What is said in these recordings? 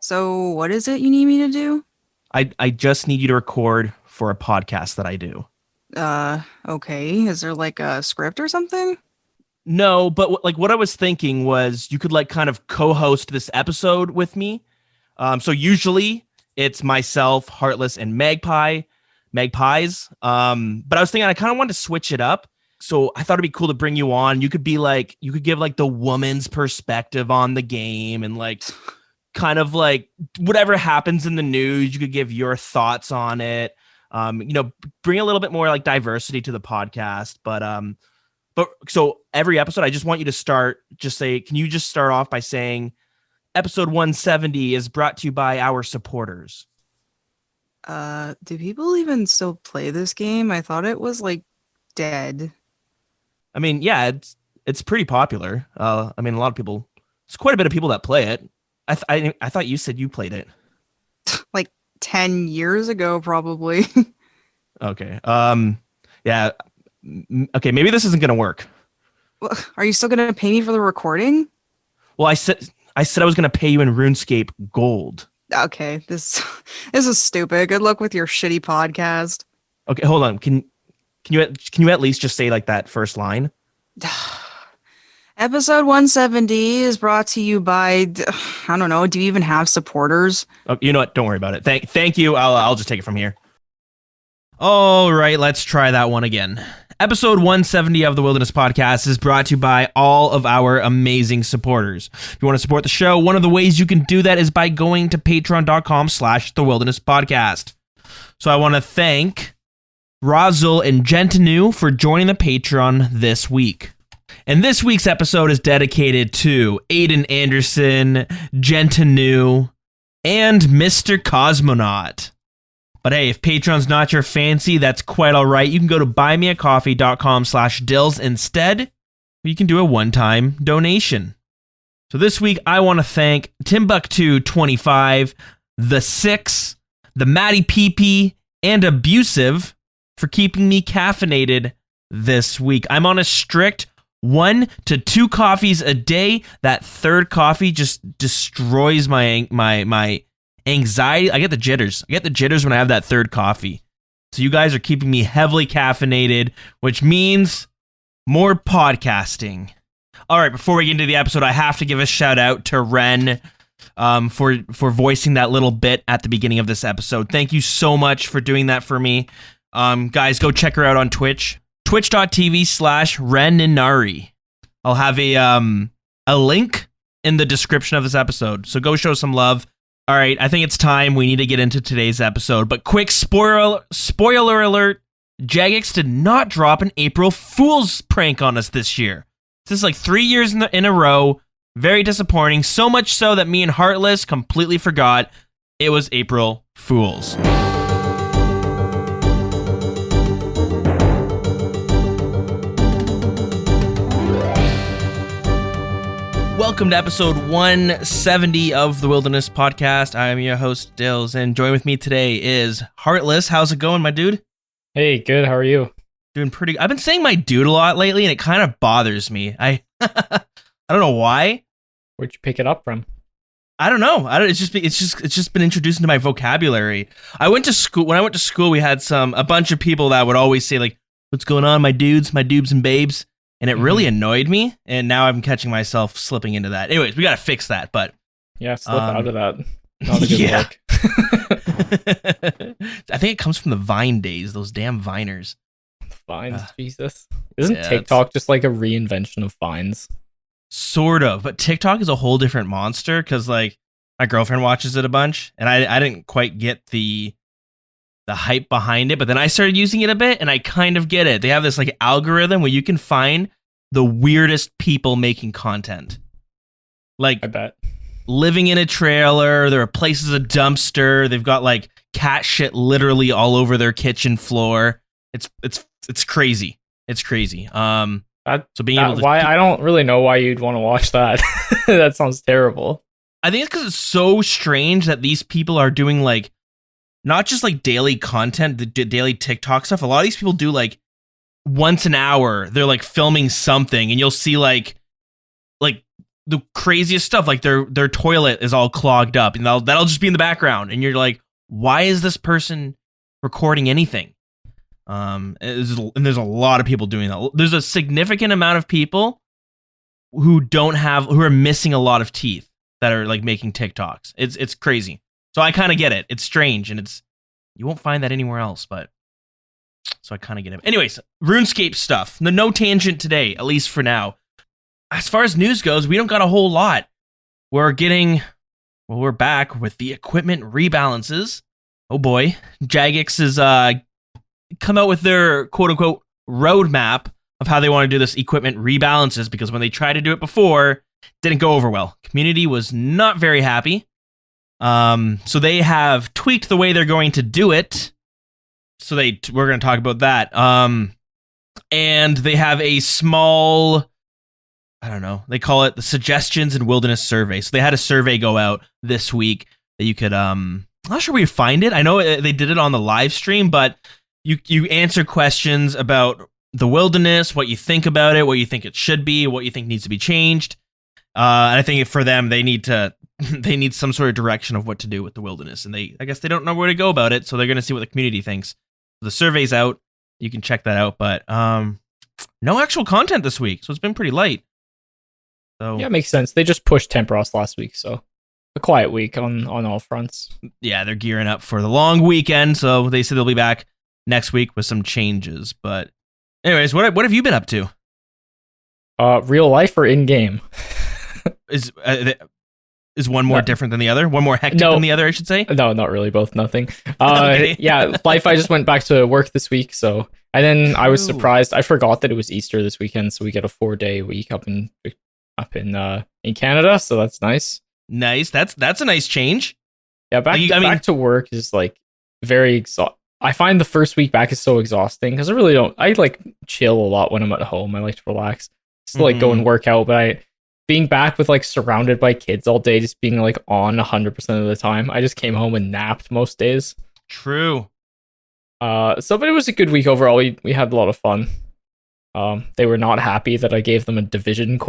So, what is it you need me to do? I just need you to record for a podcast that I do. Okay. Is there like a script or something? No, but what I was thinking was you could like kind of co-host this episode with me. So usually it's myself, Heartless, and Magpies. But I was thinking I kind of wanted to switch it up. So I thought it'd be cool to bring you on. You could give like the woman's perspective on the game and like kind of like whatever happens in the news, you could give your thoughts on it. Bring a little bit more like diversity to the podcast. But so every episode, I just want you to can you just start off by saying episode 170 is brought to you by our supporters? Do people even still play this game? I thought it was like dead. I mean, yeah, it's pretty popular. I mean, a lot of people, it's quite a bit of people that play it. I thought you said you played it. Like 10 years ago, probably. Okay. Yeah. Okay. Maybe this isn't gonna work. Are you still gonna pay me for the recording? Well, I said I was gonna pay you in RuneScape gold. Okay, this this is stupid. Good luck with your shitty podcast. Okay, hold on. Can you at least just say like that first line? Episode 170 is brought to you by, I don't know, do you even have supporters? Oh, you know what? Don't worry about it. Thank you. I'll just take it from here. All right, let's try that one again. Episode 170 of the Wilderness Podcast is brought to you by all of our amazing supporters. If you want to support the show, one of the ways you can do that is by going to patreon.com/the Wilderness Podcast. So I want to thank Razel and Gentinu for joining the Patreon this week. And this week's episode is dedicated to Aiden Anderson, Gentinu, and Mr. Cosmonaut. But hey, if Patreon's not your fancy, that's quite all right. You can go to buymeacoffee.com/dills instead. You can do a one-time donation. So this week, I want to thank Timbuktu25, The Six, the Matty PP, and Abusive for keeping me caffeinated this week. I'm on a strict 1 to 2 coffees a day. That third coffee just destroys my anxiety. I get the jitters. I get the jitters when I have that third coffee. So you guys are keeping me heavily caffeinated, which means more podcasting. All right, before we get into the episode, I have to give a shout out to Ren for voicing that little bit at the beginning of this episode. Thank you so much for doing that for me. Guys, go check her out on Twitch. Twitch.tv/Reninari. I'll have a link in the description of this episode. So go show some love. All right, I think it's time we need to get into today's episode. But quick spoiler alert, Jagex did not drop an April Fool's prank on us this year. This is like 3 years in a row. Very disappointing. So much so that me and Heartless completely forgot it was April Fool's. Welcome to episode 170 of the Wilderness Podcast. I am your host, Dills, and join with me today is Heartless. How's it going, my dude? Hey, good. How are you? Doing pretty good. I've been saying my dude a lot lately, and it kind of bothers me. I don't know why. Where'd you pick it up from? I don't know. It's just been introduced into my vocabulary. I went to school. When I went to school, we had a bunch of people that would always say like, "What's going on, my dudes, my dubes and babes?" And it really annoyed me, and now I'm catching myself slipping into that. Anyways, we gotta fix that, but... Yeah, slip out of that. Not a good look. I think it comes from the Vine days, those damn Viners. Vines, Jesus. Isn't TikTok just like a reinvention of Vines? Sort of, but TikTok is a whole different monster, because like, my girlfriend watches it a bunch, and I didn't quite get the hype behind it, but then I started using it a bit and I kind of get it. They have this like algorithm where you can find the weirdest people making content. Like, I bet. Living in a trailer, there are places a dumpster, they've got like cat shit literally all over their kitchen floor. It's crazy. It's crazy. So being able to I don't really know why you'd want to watch that. That sounds terrible. I think it's because it's so strange that these people are doing like not just like daily content, the daily TikTok stuff. A lot of these people do like once an hour, they're like filming something, and you'll see like the craziest stuff, like their toilet is all clogged up, and that'll just be in the background, and you're like, why is this person recording anything? And there's a lot of people doing that. There's a significant amount of people who are missing a lot of teeth that are like making TikToks. It's crazy. So I kind of get it. It's strange, and you won't find that anywhere else, but so I kind of get it. Anyways, RuneScape stuff. No tangent today, at least for now. As far as news goes, we don't got a whole lot. We're back with the equipment rebalances. Oh boy. Jagex has come out with their quote-unquote roadmap of how they want to do this equipment rebalances, because when they tried to do it before, didn't go over well. Community was not very happy. So they have tweaked the way they're going to do it. So we're going to talk about that. And they have a small, I don't know, they call it the Suggestions and Wilderness Survey. So they had a survey go out this week that you could, I'm not sure where you find it. I know they did it on the live stream, but you answer questions about the wilderness, what you think about it, what you think it should be, what you think needs to be changed. And I think for them, they need some sort of direction of what to do with the wilderness, and I guess they don't know where to go about it, so they're going to see what the community thinks. The survey's out. You can check that out, but no actual content this week, so it's been pretty light. So yeah, it makes sense. They just pushed Temperos last week, so a quiet week on all fronts. Yeah, they're gearing up for the long weekend, so they said they'll be back next week with some changes. But anyways, what have you been up to? Real life or in game? Is one more different than the other? One more hectic than the other, I should say? No, not really. Both nothing. Okay. Yeah, life. I just went back to work this week, and then I was surprised. I forgot that it was Easter this weekend, so we get a 4-day week up in Canada, so that's nice. Nice. That's a nice change. Yeah, back to work is like very exhausting. I find the first week back is so exhausting because I like chill a lot when I'm at home. I like to relax. Still like go and work out, but being back with like surrounded by kids all day, just being like on 100% of the time. I just came home and napped most days. True. But it was a good week overall. We had a lot of fun. They were not happy that I gave them a division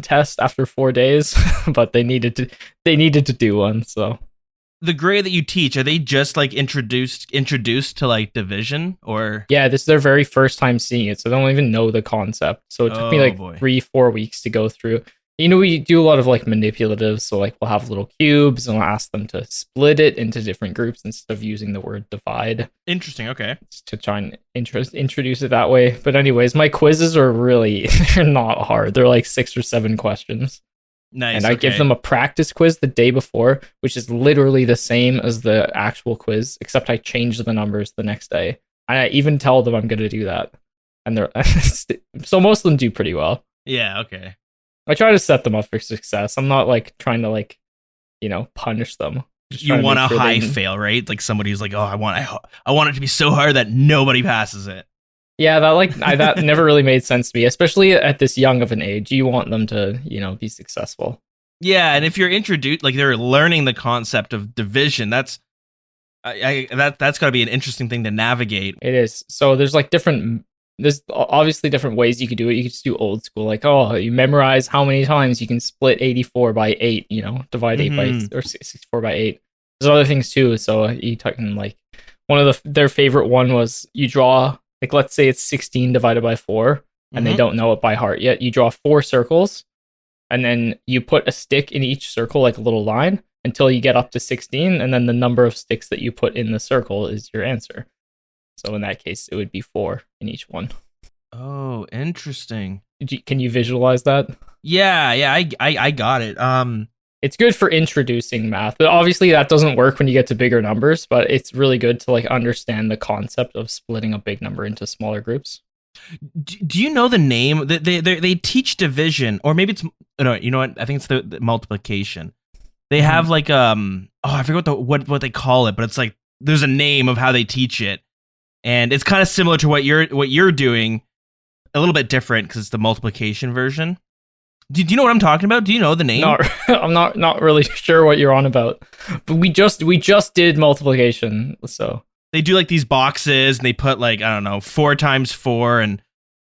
test after 4 days, but they needed to do one. So the grade that you teach, are they just like introduced to like division, or? Yeah, this is their very first time seeing it, so they don't even know the concept. So it took me like 3-4 weeks to go through. We do a lot of like manipulatives, so like we'll have little cubes and we'll ask them to split it into different groups instead of using the word divide. Interesting, okay. Just to try and introduce it that way. But anyways, my quizzes are they're not hard. They're like 6 or 7 questions. Nice. And I give them a practice quiz the day before, which is literally the same as the actual quiz, except I change the numbers the next day. And I even tell them I'm going to do that. And they're so most of them do pretty well. Yeah, okay. I try to set them up for success. I'm not like trying to punish them. You want a high fail, right? Like somebody who's like, oh, I want it to be so hard that nobody passes it. Yeah, that never really made sense to me, especially at this young of an age. You want them to, be successful. Yeah, and if you're introduced, like they're learning the concept of division, that's got to be an interesting thing to navigate. It is. So there's obviously different ways you could do it. You could just do old school, like, oh, you memorize how many times you can split 84 by 8, divide 8 by, or 64 by 8. There's other things too. So you can like, one of their favorite one was you draw, like, let's say it's 16 divided by 4, and they don't know it by heart yet. You draw 4 circles, and then you put a stick in each circle, like a little line, until you get up to 16, and then the number of sticks that you put in the circle is your answer. So in that case, it would be 4 in each one. Oh, interesting. Can you visualize that? Yeah, I got it. It's good for introducing math, but obviously that doesn't work when you get to bigger numbers, but it's really good to like understand the concept of splitting a big number into smaller groups. Do you know the name? They teach division, or maybe it's, no, you know what? I think it's the multiplication. They have like, I forget what they call it, but it's like, there's a name of how they teach it. And it's kind of similar to what you're doing, a little bit different because it's the multiplication version. Do you know what I'm talking about? Do you know the name? I'm not really sure what you're on about. But we just did multiplication, so they do like these boxes and they put like, I don't know, 4 times 4, and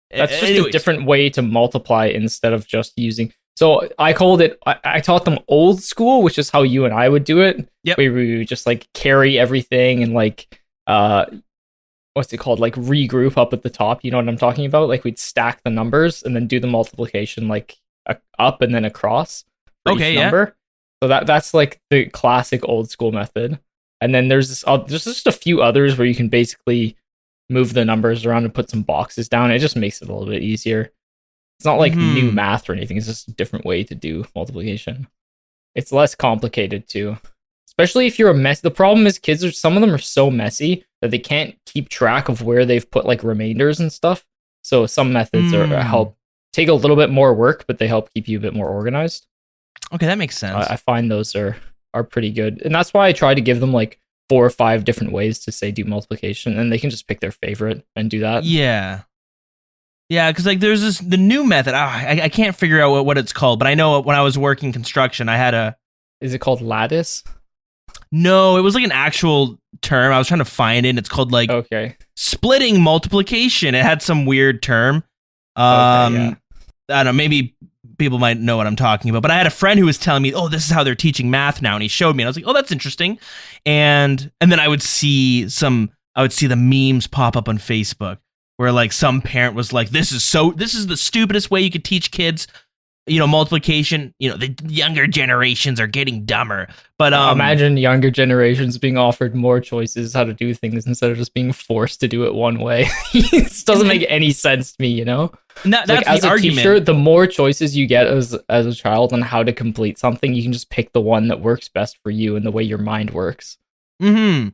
that's just a different way to multiply instead of just using. So I called it. I taught them old school, which is how you and I would do it. Yep. Where we would just like carry everything and like what's it called? Like regroup up at the top. You know what I'm talking about? Like we'd stack the numbers and then do the multiplication like up and then across for Okay, each yeah. number. So that's like the classic old school method. And then there's just a few others where you can basically move the numbers around and put some boxes down. It just makes it a little bit easier. It's not like new math or anything. It's just a different way to do multiplication. It's less complicated too. Especially if you're a mess. The problem is some of them are so messy that they can't keep track of where they've put like remainders and stuff. So some methods help take a little bit more work, but they help keep you a bit more organized. Okay, that makes sense. I find those are pretty good. And that's why I try to give them like 4 or 5 different ways to say do multiplication, and they can just pick their favorite and do that. Yeah. Yeah, because like there's the new method. I can't figure out what it's called, but I know when I was working construction, I had a. Is it called lattice? No, it was like an actual term. I was trying to find it. And it's called like splitting multiplication. It had some weird term. I don't know. Maybe people might know what I'm talking about. But I had a friend who was telling me, "Oh, this is how they're teaching math now," and he showed me, and I was like, "Oh, that's interesting." And then I would see the memes pop up on Facebook where like some parent was like, this is the stupidest way you could teach kids, multiplication. The younger generations are getting dumber. But imagine younger generations being offered more choices how to do things instead of just being forced to do it one way. This doesn't make any sense to me, That's like, as the a argument. teacher, the more choices you get as a child on how to complete something, you can just pick the one that works best for you and the way your mind works. And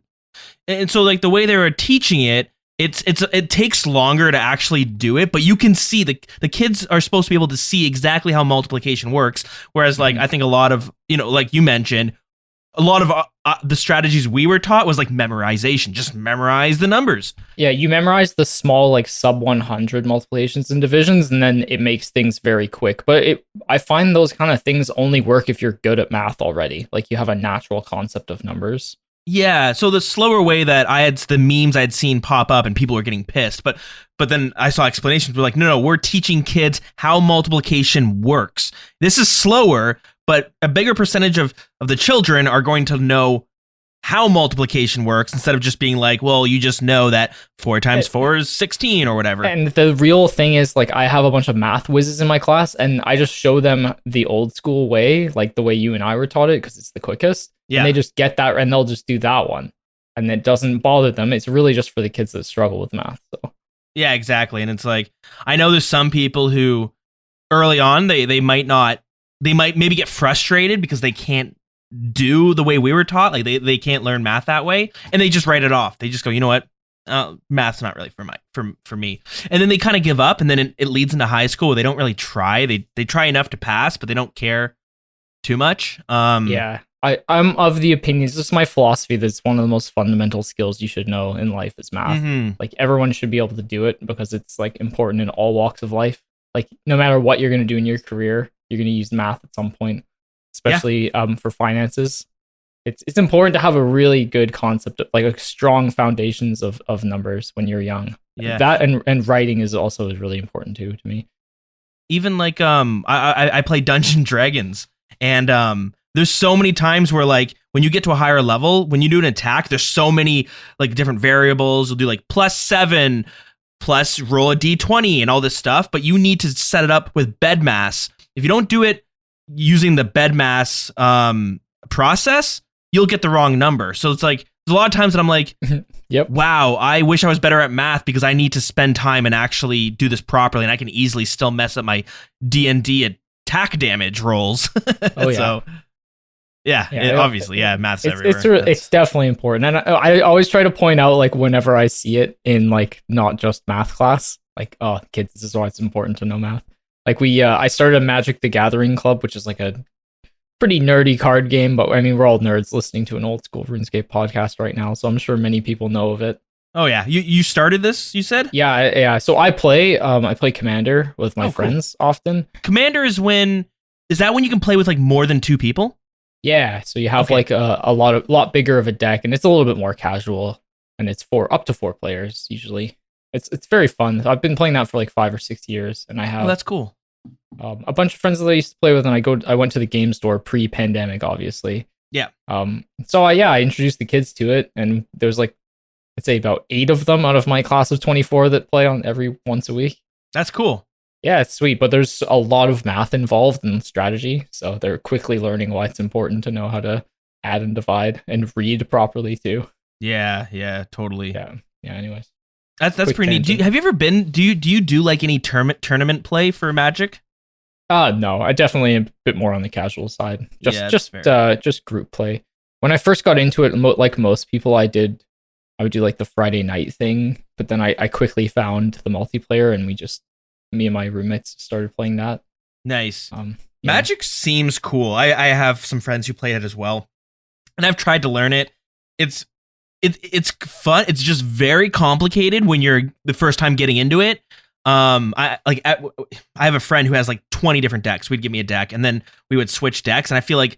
so like the way they were teaching it, it takes longer to actually do it, but you can see the kids are supposed to be able to see exactly how multiplication works. Whereas like I think a lot of like you mentioned, a lot of the strategies we were taught was like memorization. Just memorize the numbers. Yeah, you memorize the small like sub 100 multiplications and divisions, and then it makes things very quick. But I find those kind of things only work if you're good at math already. Like you have a natural concept of numbers. Yeah, so the slower way that the memes I'd seen pop up and people were getting pissed, but then I saw explanations were like, no, we're teaching kids how multiplication works. This is slower, but a bigger percentage of the children are going to know how multiplication works instead of just being like, well, you just know that 4 times 4 is 16 or whatever. And the real thing is like I have a bunch of math whizzes in my class and I just show them the old school way, like the way you and I were taught it because it's the quickest. Yeah. And they just get that and they'll just do that one. And it doesn't bother them. It's really just for the kids that struggle with math. So yeah, exactly. And it's like, I know there's some people who early on, they might maybe get frustrated because they can't do the way we were taught. Like they can't learn math that way. And they just write it off. They just go, you know what? Math's not really for me. And then they kind of give up. And then it leads into high school where they don't really try. They try enough to pass, but they don't care too much. Yeah. I'm of the opinion, this is my philosophy, that's one of the most fundamental skills you should know in life is math. Like everyone should be able to do it because it's like important in all walks of life. Like no matter what you're going to do in your career, you're going to use math at some point, especially for finances. It's important to have a really good concept of like strong foundations of numbers when you're young. Yeah. That and writing is also really important too to me. Even like I play Dungeons and Dragons, and there's so many times where like when you get to a higher level, when you do an attack, there's so many like different variables. You'll do like +7 plus roll a d20 and all this stuff, but you need to set it up with bed mass. If you don't do it using the bed mass process, you'll get the wrong number. So it's like there's a lot of times that I'm like, yep, wow, I wish I was better at math because I need to spend time and actually do this properly, and I can easily still mess up my D&D attack damage rolls. Oh yeah. So, obviously, math's everywhere. It's definitely important, and I always try to point out like whenever I see it in like not just math class, like oh kids, this is why it's important to know math. Like I started a Magic the Gathering club, which is like a pretty nerdy card game, but I mean we're all nerds listening to an old school RuneScape podcast right now, so I'm sure many people know of it. Oh yeah, you started this, you said? Yeah. So I play Commander with my friends often. Commander is that when you can play with like more than 2 people? Yeah, so you have like a lot bigger of a deck, and it's a little bit more casual, and it's up to 4 players usually. It's very fun. I've been playing that for like 5 or 6 years, and I have. Oh, that's cool. A bunch of friends that I used to play with, and I went to the game store pre-pandemic, obviously. Yeah. So I introduced the kids to it, and there's like, I'd say about 8 of them out of my class of 24 that play on every once a week. That's cool. Yeah, it's sweet, but there's a lot of math involved in strategy, so they're quickly learning why it's important to know how to add and divide and read properly too. Yeah, totally. Yeah. Anyways, That's quick pretty neat. tangent. Have you ever been? Do you do like any tournament play for Magic? No, I definitely am a bit more on the casual side. Yeah, that's fair. Just group play. When I first got into it, like most people, I would do like the Friday night thing, but then I quickly found the multiplayer, and me and my roommates started playing that. Nice. Yeah. Magic seems cool. I have some friends who play it as well, and I've tried to learn it. It's fun. It's just very complicated when you're the first time getting into it. I have a friend who has like 20 different decks. We'd give me a deck, and then we would switch decks, and I feel like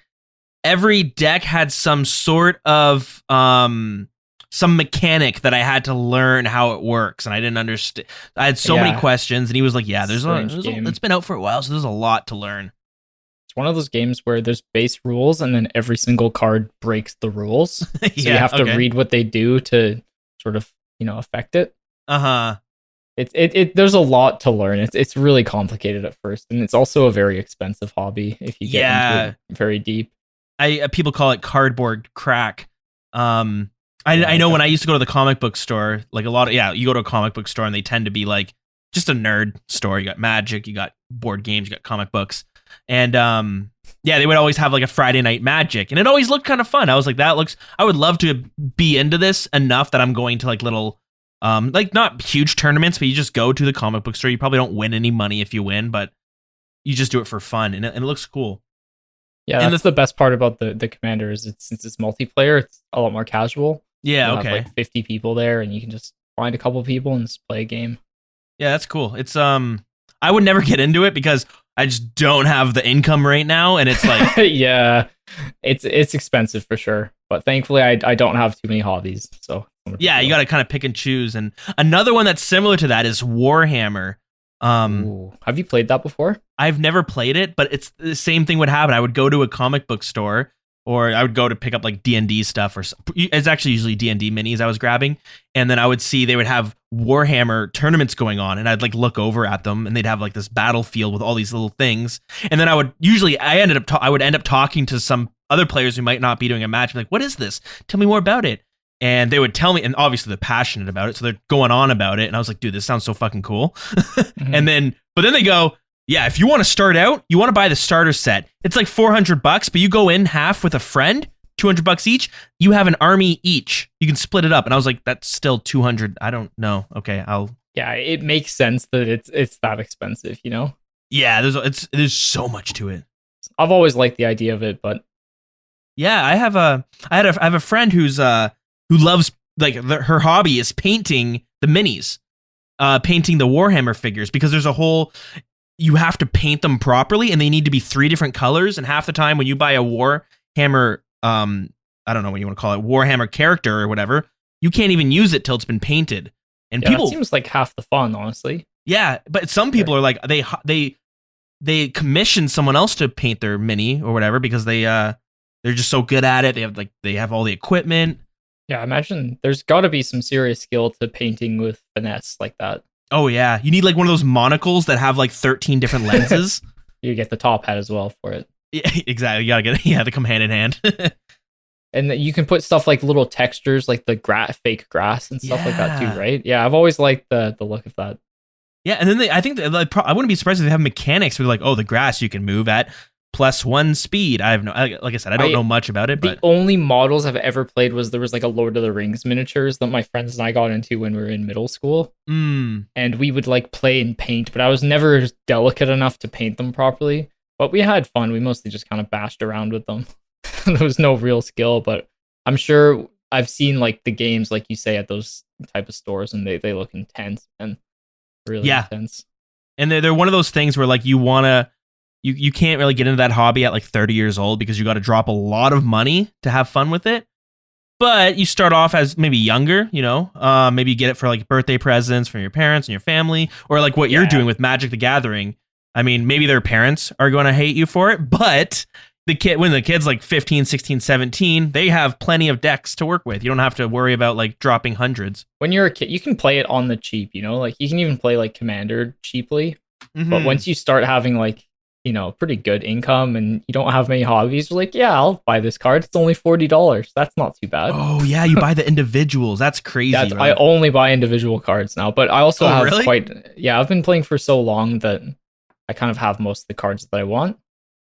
every deck had some sort of some mechanic that I had to learn how it works, and I didn't understand. I had so many questions, and he was like, "Yeah, it's been out for a while, so there's a lot to learn." It's one of those games where there's base rules, and then every single card breaks the rules. So you have to read what they do to sort of affect it. There's a lot to learn. It's really complicated at first, and it's also a very expensive hobby if you get into it very deep. People call it cardboard crack. I know when I used to go to the comic book store, like you go to a comic book store and they tend to be like just a nerd store. You got Magic, you got board games, you got comic books. And they would always have like a Friday night Magic, and it always looked kind of fun. I was like, I would love to be into this enough that I'm going to like little like not huge tournaments, but you just go to the comic book store. You probably don't win any money if you win, but you just do it for fun, and it looks cool. Yeah, and that's the best part about the Commander is since it's multiplayer, it's a lot more casual. Yeah, You'll okay. have like 50 people there, and you can just find a couple people and just play a game. Yeah, that's cool. It's I would never get into it because I just don't have the income right now, and it's like yeah, it's expensive for sure. But thankfully, I don't have too many hobbies, so yeah, you got to kind of pick and choose. And another one that's similar to that is Warhammer. Ooh. Have you played that before? I've never played it, but it's the same thing would happen. I would go to a comic book store, or I would go to pick up like D&D stuff, or it's actually usually D&D minis I was grabbing, and then I would see they would have Warhammer tournaments going on, and I'd like look over at them, and they'd have like this battlefield with all these little things, and then I would end up talking to some other players who might not be doing a match, like, what is this? Tell me more about it. And they would tell me, and obviously they're passionate about it, so they're going on about it. And I was like, dude, this sounds so fucking cool. Mm-hmm. But then they go, yeah, if you want to start out, you want to buy the starter set. It's like $400, but you go in half with a friend, $200 each. You have an army each. You can split it up. And I was like, that's still $200. I don't know. Okay, Yeah, it makes sense that it's that expensive, Yeah, there's so much to it. I've always liked the idea of it, but yeah, I have a friend who loves, like, her hobby is painting the minis, painting the Warhammer figures, because there's you have to paint them properly, and they need to be 3 different colors. And half the time when you buy a Warhammer, I don't know what you want to call it, Warhammer character or whatever, you can't even use it till it's been painted. And yeah, that seems like half the fun, honestly. Yeah, but some people are like, they commission someone else to paint their mini or whatever because they're just so good at it. They have all the equipment. Yeah, I imagine there's got to be some serious skill to painting with finesse like that. Oh yeah, you need like one of those monocles that have like 13 different lenses. You get the top hat as well for it. Yeah, exactly. You gotta get they come hand in hand. And you can put stuff like little textures, like the fake grass and stuff like that too, right? Yeah, I've always liked the look of that. Yeah, and then I wouldn't be surprised if they have mechanics where like, oh, the grass you can move at +1 speed. I have like I said, I don't know much about it. The only models I've ever played there was like a Lord of the Rings miniatures that my friends and I got into when we were in middle school. And we would like play and paint, but I was never delicate enough to paint them properly. But we had fun. We mostly just kind of bashed around with them. There was no real skill, but I'm sure I've seen like the games, like you say, at those type of stores, and they look intense and really intense. And they're one of those things where like you can't really get into that hobby at like 30 years old because you got to drop a lot of money to have fun with it. But you start off as maybe younger, maybe you get it for like birthday presents from your parents and your family, or like what you're doing with Magic the Gathering. I mean, maybe their parents are going to hate you for it, but when the kid's like 15, 16, 17, they have plenty of decks to work with. You don't have to worry about like dropping hundreds. When you're a kid, you can play it on the cheap, like you can even play like Commander cheaply. But once you start having like, pretty good income and you don't have many hobbies, you're like, yeah, I'll buy this card. It's only $40. That's not too bad. Oh yeah, you buy the individuals. That's crazy. Right? I only buy individual cards now, but I also have really? I've been playing for so long that I kind of have most of the cards that I want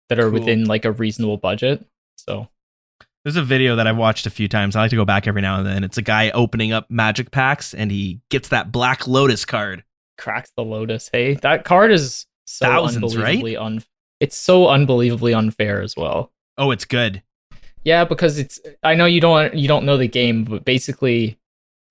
that are within like a reasonable budget. So there's a video that I've watched a few times. I like to go back every now and then. It's a guy opening up magic packs and he gets that Black Lotus card. Cracks the Lotus. Hey, that card is so thousands, unbelievably it's so unbelievably unfair as well. Oh, it's good. Yeah, because I know you don't know the game, but basically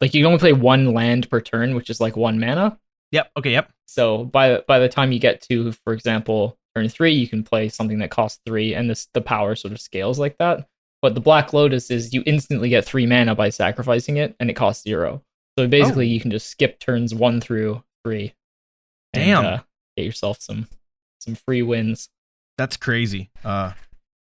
like you can only play one land per turn, which is like 1 mana. Yep. Okay, yep. So by the time you get to, for example, turn 3, you can play something that costs 3, and the power sort of scales like that. But the Black Lotus is you instantly get 3 mana by sacrificing it, and it costs 0. So basically you can just skip turns 1 through 3. Damn. And, get yourself some free wins. That's crazy.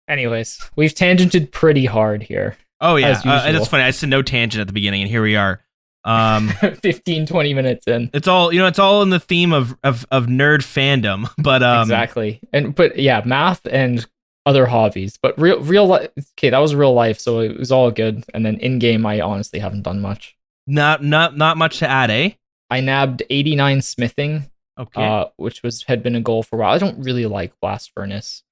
Anyways, we've tangented pretty hard here. Oh yeah, that's funny. I said no tangent at the beginning, and here we are. 15-20 minutes in. It's all it's all in the theme of nerd fandom, but exactly. But yeah, math and other hobbies, but real life. Okay, that was real life, so it was all good. And then in game, I honestly haven't done much. Not much to add, eh? I nabbed 89 smithing. Okay. Which had been a goal for a while. I don't really like Blast Furnace.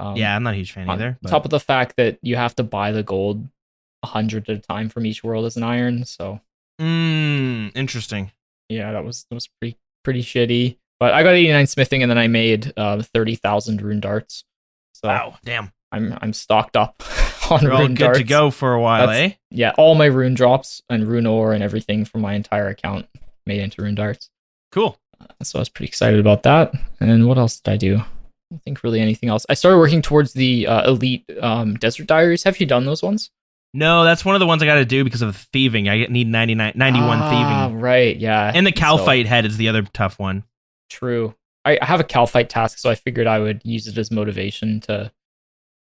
Yeah, I'm not a huge fan either. On top of the fact that you have to buy the gold 100 at a time from each world as an iron, so. Interesting. Yeah, that was pretty shitty. But I got 89 smithing, and then I made 30,000 rune darts. So wow, damn. I'm stocked up on You're rune all good darts. to go for a while, eh? Yeah, all my rune drops and rune ore and everything from my entire account made into rune darts. Cool. So I was pretty excited about that. And what else did I do? I don't think really anything else. I started working towards the elite desert diaries. Have you done those ones? No, that's one of the ones I got to do because of thieving. I need 91 thieving. Right, yeah. And the Calphite head is the other tough one. True. I have a Calphite task, so I figured I would use it as motivation to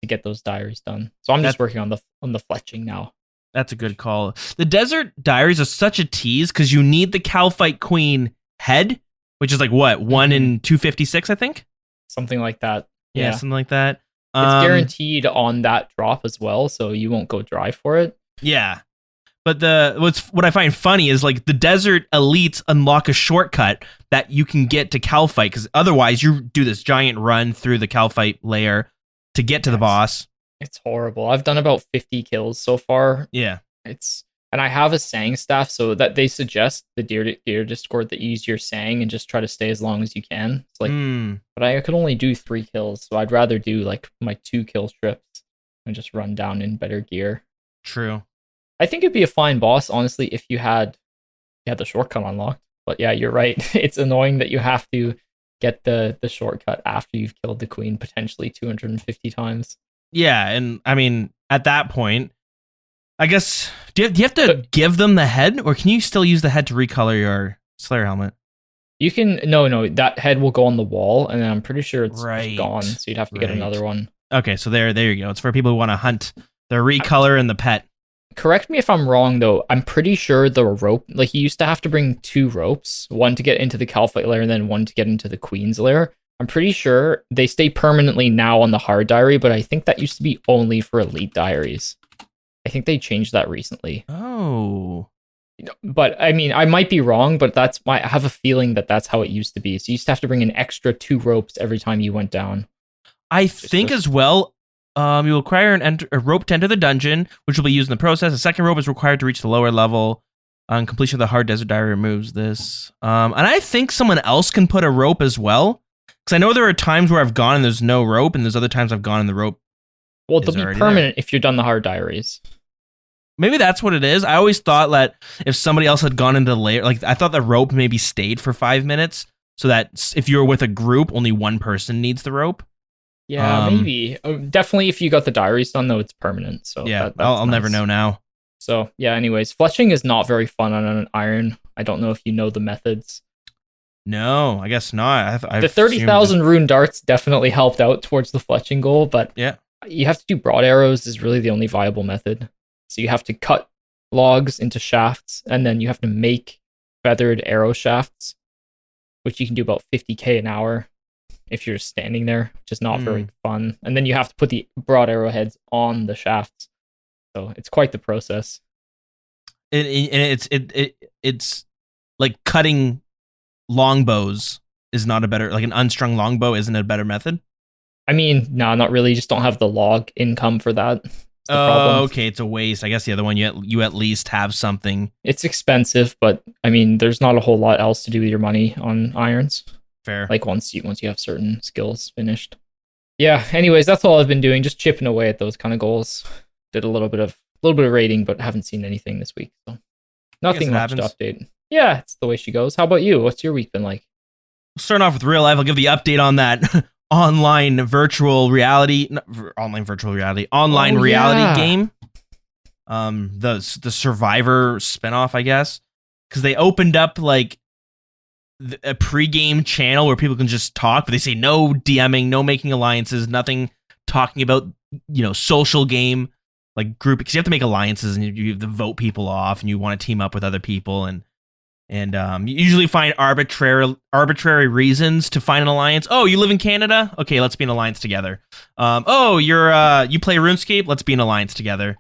get those diaries done. So I'm just working on the fletching now. That's a good call. The desert diaries are such a tease because you need the Calphite queen head, which is like what, 1 in 256, I think? Something like that. Yeah, something like that. It's guaranteed on that drop as well, so you won't go dry for it. Yeah. But what I find funny is like the desert elites unlock a shortcut that you can get to Calphite, because otherwise you do this giant run through the Calphite layer to get to the boss. It's horrible. I've done about 50 kills so far. Yeah. And I have a Sang staff, so that they suggest the Deer Discord that you use your Sang and just try to stay as long as you can. It's like, but I could only do 3 kills, so I'd rather do like my 2 kill trips and just run down in better gear. True. I think it'd be a fine boss, honestly, if you had the shortcut unlocked. But yeah, you're right. It's annoying that you have to get the shortcut after you've killed the queen potentially 250 times. Yeah, and I mean, at that point, I guess, do you have to give them the head, or can you still use the head to recolor your Slayer helmet? You can, no, that head will go on the wall, and then I'm pretty sure it's gone, so you'd have to get another one. Okay, so there you go. It's for people who want to hunt the recolor and the pet. Correct me if I'm wrong, though. I'm pretty sure the rope, like you used to have to bring 2 ropes, one to get into the Calphite layer and then one to get into the Queen's layer. I'm pretty sure they stay permanently now on the hard diary, but I think that used to be only for elite diaries. I think they changed that recently. Oh. But I mean, I might be wrong, but I have a feeling that that's how it used to be. So you used to have to bring an extra 2 ropes every time you went down. I think as well, you will require a rope to enter the dungeon, which will be used in the process. A second rope is required to reach the lower level. On completion of the hard desert diary removes this. And I think someone else can put a rope as well. Because I know there are times where I've gone and there's no rope, and there's other times I've gone and the rope. Well, they'll be permanent if you've done the hard diaries. Maybe that's what it is. I always thought that if somebody else had gone into the layer, like I thought the rope maybe stayed for 5 minutes, so that if you're with a group, only one person needs the rope. Yeah, maybe. Definitely, if you got the diaries done, though, it's permanent. So yeah, I'll never know now. So yeah. Anyways, fletching is not very fun on an iron. I don't know if you know the methods. No, I guess not. I've The 30,000 rune darts definitely helped out towards the fletching goal, but yeah. you have to do broad arrows is really the only viable method. So you have to cut logs into shafts, and then you have to make feathered arrow shafts, which you can do about 50k an hour if you're standing there, which is not very fun. And then you have to put the broad arrowheads on the shafts. So it's quite the process. And it's like cutting longbows is not a better, like an unstrung longbow isn't a better method. I mean, no, not really. You just don't have the log income for that. Oh, okay, it's a waste. I guess the other one you at least have something. It's expensive, but I mean, there's not a whole lot else to do with your money on irons. Fair. Like once you have certain skills finished. Yeah. Anyways, that's all I've been doing. Just chipping away at those kind of goals. Did a little bit of raiding, but haven't seen anything this week. So nothing much to update. Yeah, it's the way she goes. How about you? What's your week been like? We'll start off with real life. I'll give the update on that online reality game. The Survivor spinoff, I guess, because they opened up like a pre-game channel where people can just talk, but they say no DMing, no making alliances, nothing talking about social game like group, because you have to make alliances and you have to vote people off and you want to team up with other people and you usually find arbitrary reasons to find an alliance. Oh, you live in Canada? Okay, let's be an alliance together. Oh, you play RuneScape? Let's be an alliance together.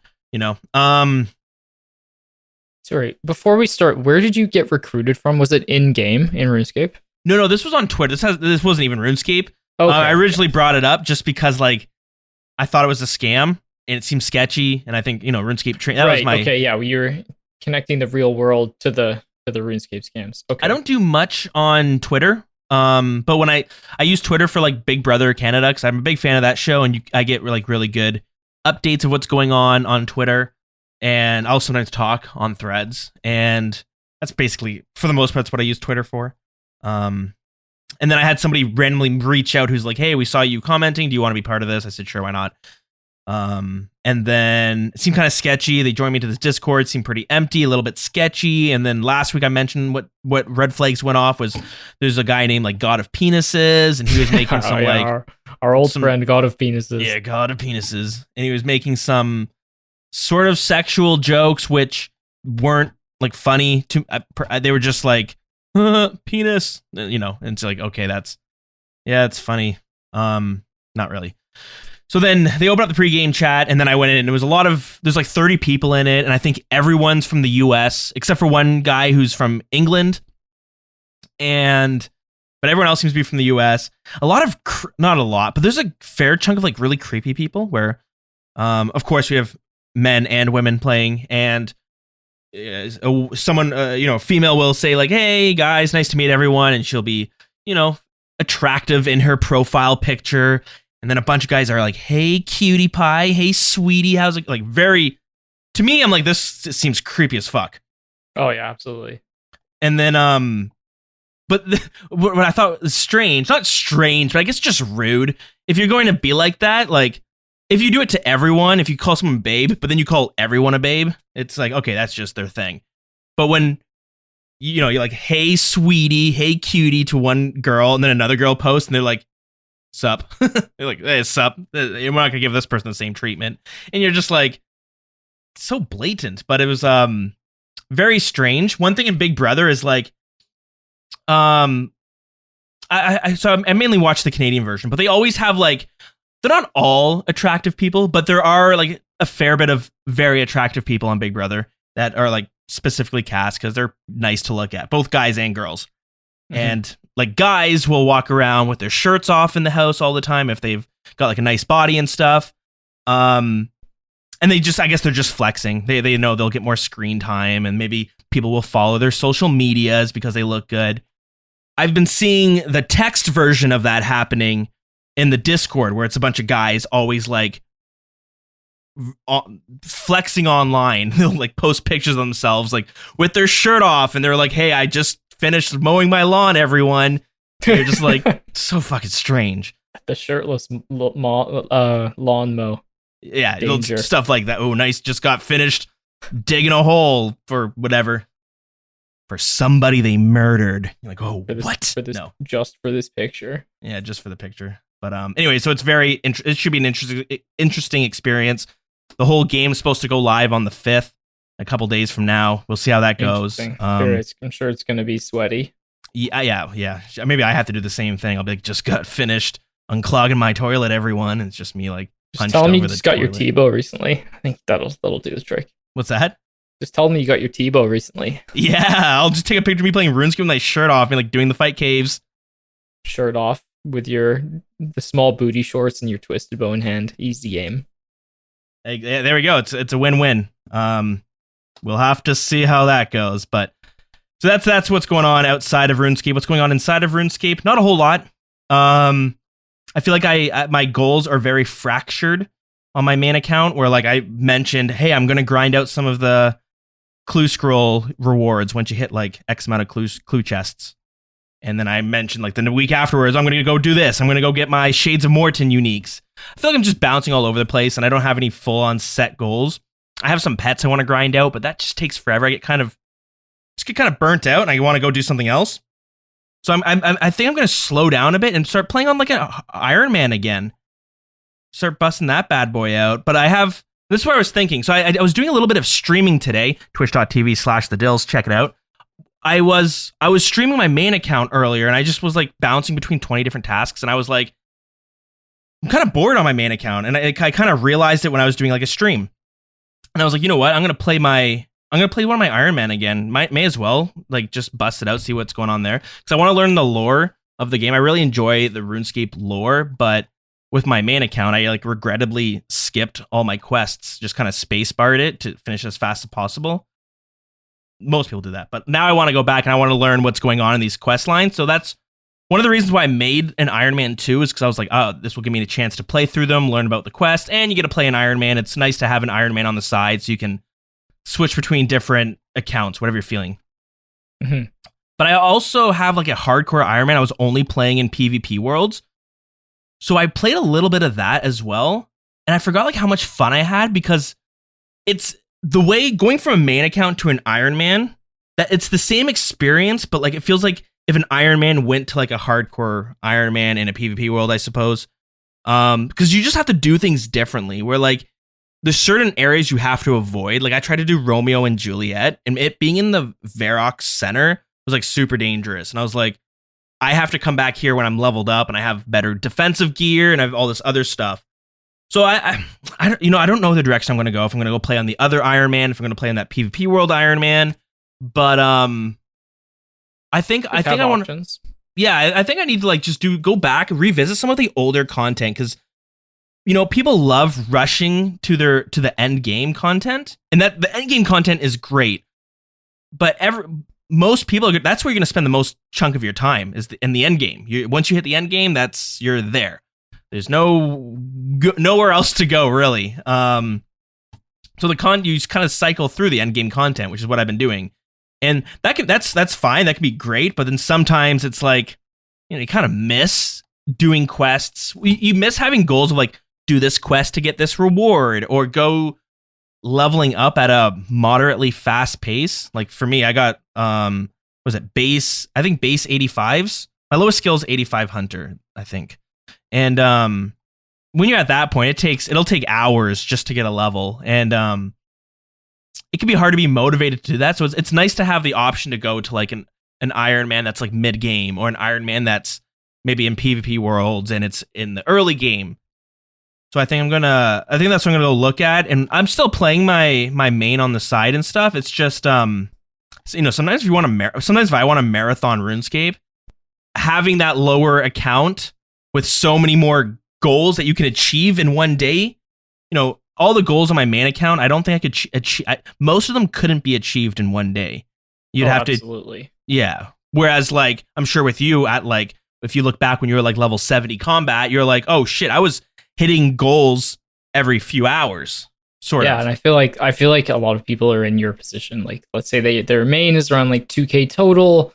Sorry, before we start, where did you get recruited from? Was it in game in RuneScape? No, this was on Twitter. This wasn't even RuneScape. Okay. I originally brought it up just because like I thought it was a scam and it seemed sketchy, and I think RuneScape that was my okay. Yeah, well, you're connecting the real world to the RuneScape scams. Okay. I don't do much on Twitter, but when I use Twitter for like Big Brother Canada because I'm a big fan of that show, and I get like really good updates of what's going on Twitter, and I'll sometimes talk on threads, and that's basically for the most part that's what I use Twitter for. And then I had somebody randomly reach out who's like, "Hey, we saw you commenting. Do you want to be part of this?" I said, "Sure, why not?" And then it seemed kind of sketchy. They joined me to this Discord. It seemed pretty empty, a little bit sketchy. And then last week I mentioned what red flags went off was there's a guy named like God of Penises, and he was making some our old friend God of Penises. Yeah, God of Penises, and he was making some sort of sexual jokes which weren't like funny to. They were just like penis, and it's like okay, it's funny. Not really. So then they opened up the pregame chat, and then I went in, and it was there's like 30 people in it, and I think everyone's from the US, except for one guy who's from England, but everyone else seems to be from the US. Not a lot, but there's a fair chunk of like really creepy people where, of course, we have men and women playing, and someone, a female will say like, "Hey guys, nice to meet everyone," and she'll be, attractive in her profile picture. And then a bunch of guys are like, "Hey, cutie pie. Hey, sweetie. How's it?" Like very, to me, I'm like, this seems creepy as fuck. Oh yeah, absolutely. And then, but what I thought was strange, not strange, but I guess just rude. If you're going to be like that, like if you do it to everyone, if you call someone babe, but then you call everyone a babe, it's like, okay, that's just their thing. But when, you're like, "Hey, sweetie. Hey, cutie" to one girl, and then another girl posts and they're like, "Sup?" They're like, "Hey, sup?" We're not gonna give this person the same treatment, and you're just like, so blatant. But it was very strange. One thing in Big Brother is like, I mainly watch the Canadian version, but they always have like, they're not all attractive people, but there are like a fair bit of very attractive people on Big Brother that are like specifically cast because they're nice to look at, both guys and girls. Mm-hmm. And like guys will walk around with their shirts off in the house all the time if they've got like a nice body and stuff. And I guess they're just flexing. They know they'll get more screen time, and maybe people will follow their social medias because they look good. I've been seeing the text version of that happening in the Discord, where it's a bunch of guys always like flexing online. They'll like post pictures of themselves like with their shirt off, and they're like, "Hey, I just finished mowing my lawn, everyone." You're just like, so fucking strange. The shirtless lawn mow. Yeah, stuff like that. Oh, nice. Just got finished digging a hole for whatever. for somebody they murdered. You're like, oh, For this, what? For this, No. just for this picture. Yeah, just for the picture. But anyway, so it's it should be an interesting experience. The whole game is supposed to go live on the 5th, a couple days from now. We'll see how that goes. I'm sure it's going to be sweaty. Yeah. Maybe I have to do the same thing. I'll be like, just got finished unclogging my toilet, everyone. And it's just me like just tell them you just got your Tebow recently. I think that'll do the trick. What's that? Just tell them you got your Tebow recently. Yeah, I'll just take a picture of me playing RuneScape with my shirt off and like doing the fight caves. Shirt off with the small booty shorts and your twisted bow in hand. Easy game. Hey, there we go. It's a win-win. We'll have to see how that goes. But so that's what's going on outside of RuneScape. What's going on inside of RuneScape? Not a whole lot. I feel like my goals are very fractured on my main account, where like I mentioned, hey, I'm gonna grind out some of the clue scroll rewards once you hit like X amount of clue chests. And then I mentioned like the week afterwards, I'm gonna go do this. I'm gonna go get my Shades of Morton uniques. I feel like I'm just bouncing all over the place, and I don't have any full-on set goals. I have some pets I want to grind out, but that just takes forever. I get kind of burnt out, and I want to go do something else. So I think I'm gonna slow down a bit and start playing on like an Iron Man again. Start busting that bad boy out. But this is what I was thinking. So I was doing a little bit of streaming today, twitch.tv/thedills. Check it out. I was streaming my main account earlier, and I just was like bouncing between 20 different tasks, and I was like, I'm kind of bored on my main account, and I kind of realized it when I was doing like a stream, and I was like, you know what? I'm gonna play one of my Iron Man again. May as well like just bust it out, see what's going on there, because I want to learn the lore of the game. I really enjoy the RuneScape lore, but with my main account, I like regrettably skipped all my quests, just kind of space barred it to finish as fast as possible. Most people do that, but now I want to go back and I want to learn what's going on in these quest lines. So that's one of the reasons why I made an Iron Man 2, is because I was like, oh, this will give me a chance to play through them, learn about the quest, and you get to play an Iron Man. It's nice to have an Iron Man on the side so you can switch between different accounts, whatever you're feeling. Mm-hmm. But I also have like a hardcore Iron Man I was only playing in PvP worlds. So I played a little bit of that as well. And I forgot like how much fun I had, because it's the way going from a main account to an Iron Man, that it's the same experience, but like it feels like if an Iron Man went to like a hardcore Iron Man in a PvP world, I suppose. Because you just have to do things differently, where like there's certain areas you have to avoid. Like I tried to do Romeo and Juliet, and it being in the Varrock Center was like super dangerous. And I was like, I have to come back here when I'm leveled up and I have better defensive gear and I have all this other stuff. So I don't know the direction I'm going to go. If I'm going to go play on the other Iron Man, if I'm going to play on that PvP world Iron Man, but I think I want to. Yeah, I think I need to like just go back, revisit some of the older content, because people love rushing to the end game content, and that the end game content is great, but most people that's where you're going to spend the most chunk of your time is in the end game. Once you hit the end game, you're there. There's nowhere else to go, really. So you just kind of cycle through the end game content, which is what I've been doing, and that's fine. That can be great, but then sometimes it's like you kind of miss doing quests. You miss having goals of like do this quest to get this reward, or go leveling up at a moderately fast pace. Like for me, I got base 85s. My lowest skill is 85 hunter, I think. And when you're at that point, it'll take hours just to get a level, and it can be hard to be motivated to do that. So it's nice to have the option to go to like an Iron Man that's like mid game, or an Iron Man that's maybe in PvP worlds and it's in the early game. So I think that's what I'm gonna go look at, and I'm still playing my main on the side and stuff. It's just sometimes if I want to marathon RuneScape, having that lower account with so many more goals that you can achieve in one day, all the goals on my main account, I don't think I could achieve. Most of them couldn't be achieved in one day. You'd have to, absolutely. Yeah. Whereas, like, I'm sure with you at like, if you look back when you were like level 70 combat, you're like, oh shit, I was hitting goals every few hours, sort of. Yeah, and I feel like a lot of people are in your position. Like, let's say their main is around like 2K total,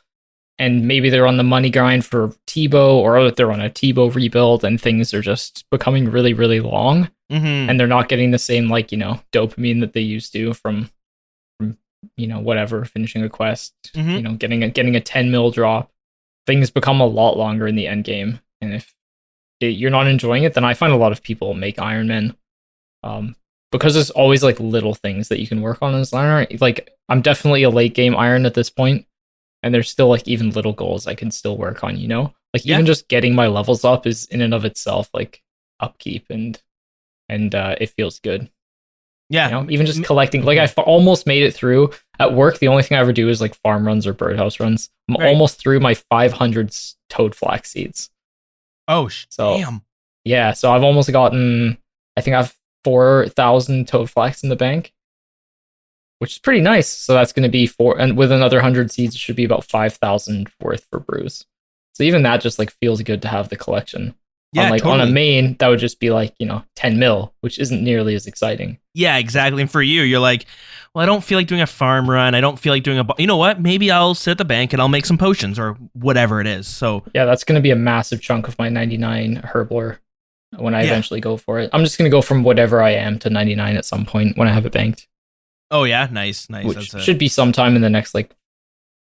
and maybe they're on the money grind for Tebow, or they're on a Tebow rebuild, and things are just becoming really, really long, mm-hmm. and they're not getting the same dopamine that they used to from whatever, finishing a quest, Mhm. getting a 10 mil drop, things become a lot longer in the end game. And if you're not enjoying it, then I find a lot of people make Iron Man, um, because there's always like little things that you can work on as Iron. Like I'm definitely a late game Iron at this point, and there's still like even little goals I can still work on. Like Yeah. even just getting my levels up is in and of itself like upkeep, and it feels good. Yeah. Even just collecting, like almost made it through at work. The only thing I ever do is like farm runs or birdhouse runs. I'm Right. almost through my 500 toad flax seeds. Oh, So damn. yeah, so I've almost gotten. I think I have 4,000 toad flax in the bank, which is pretty nice. So that's going to be and with another 100 seeds, it should be about 5,000 worth for brews. So even that just like feels good to have the collection. Yeah, on totally. a main, that would just be like 10 mil, which isn't nearly as exciting. Yeah, exactly. And for you, you're like, well, I don't feel like doing a farm run. I don't feel like doing you know what? Maybe I'll sit at the bank and I'll make some potions or whatever it is. So yeah, that's going to be a massive chunk of my 99 Herbler when I eventually go for it. I'm just going to go from whatever I am to 99 at some point when I have it banked. Oh yeah, nice. Which should be sometime in the next like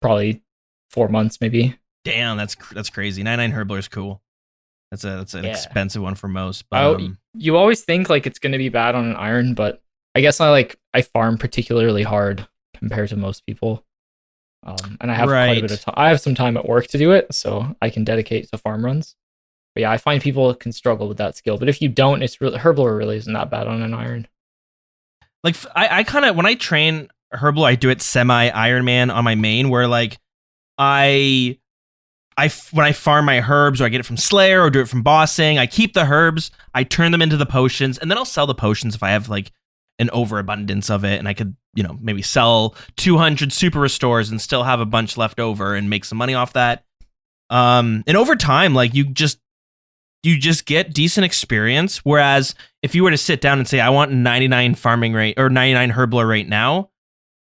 probably 4 months maybe. Damn, that's crazy. 99 Herbler is cool. That's an expensive one for most. But you always think like it's going to be bad on an Iron, but I guess I farm particularly hard compared to most people. And I have quite a bit of time. I have some time at work to do it, so I can dedicate to farm runs. But yeah, I find people can struggle with that skill. But if you don't, it's really Herbler really isn't that bad on an Iron. Like I kind of when I train Herbal, I do it semi Iron Man on my main, where like when I farm my herbs or I get it from Slayer or do it from bossing, I keep the herbs, I turn them into the potions, and then I'll sell the potions if I have like an overabundance of it, and I could maybe sell 200 super restores and still have a bunch left over and make some money off that. And over time, like you just get decent experience. Whereas if you were to sit down and say, I want 99 farming rate or 99 herbler right now,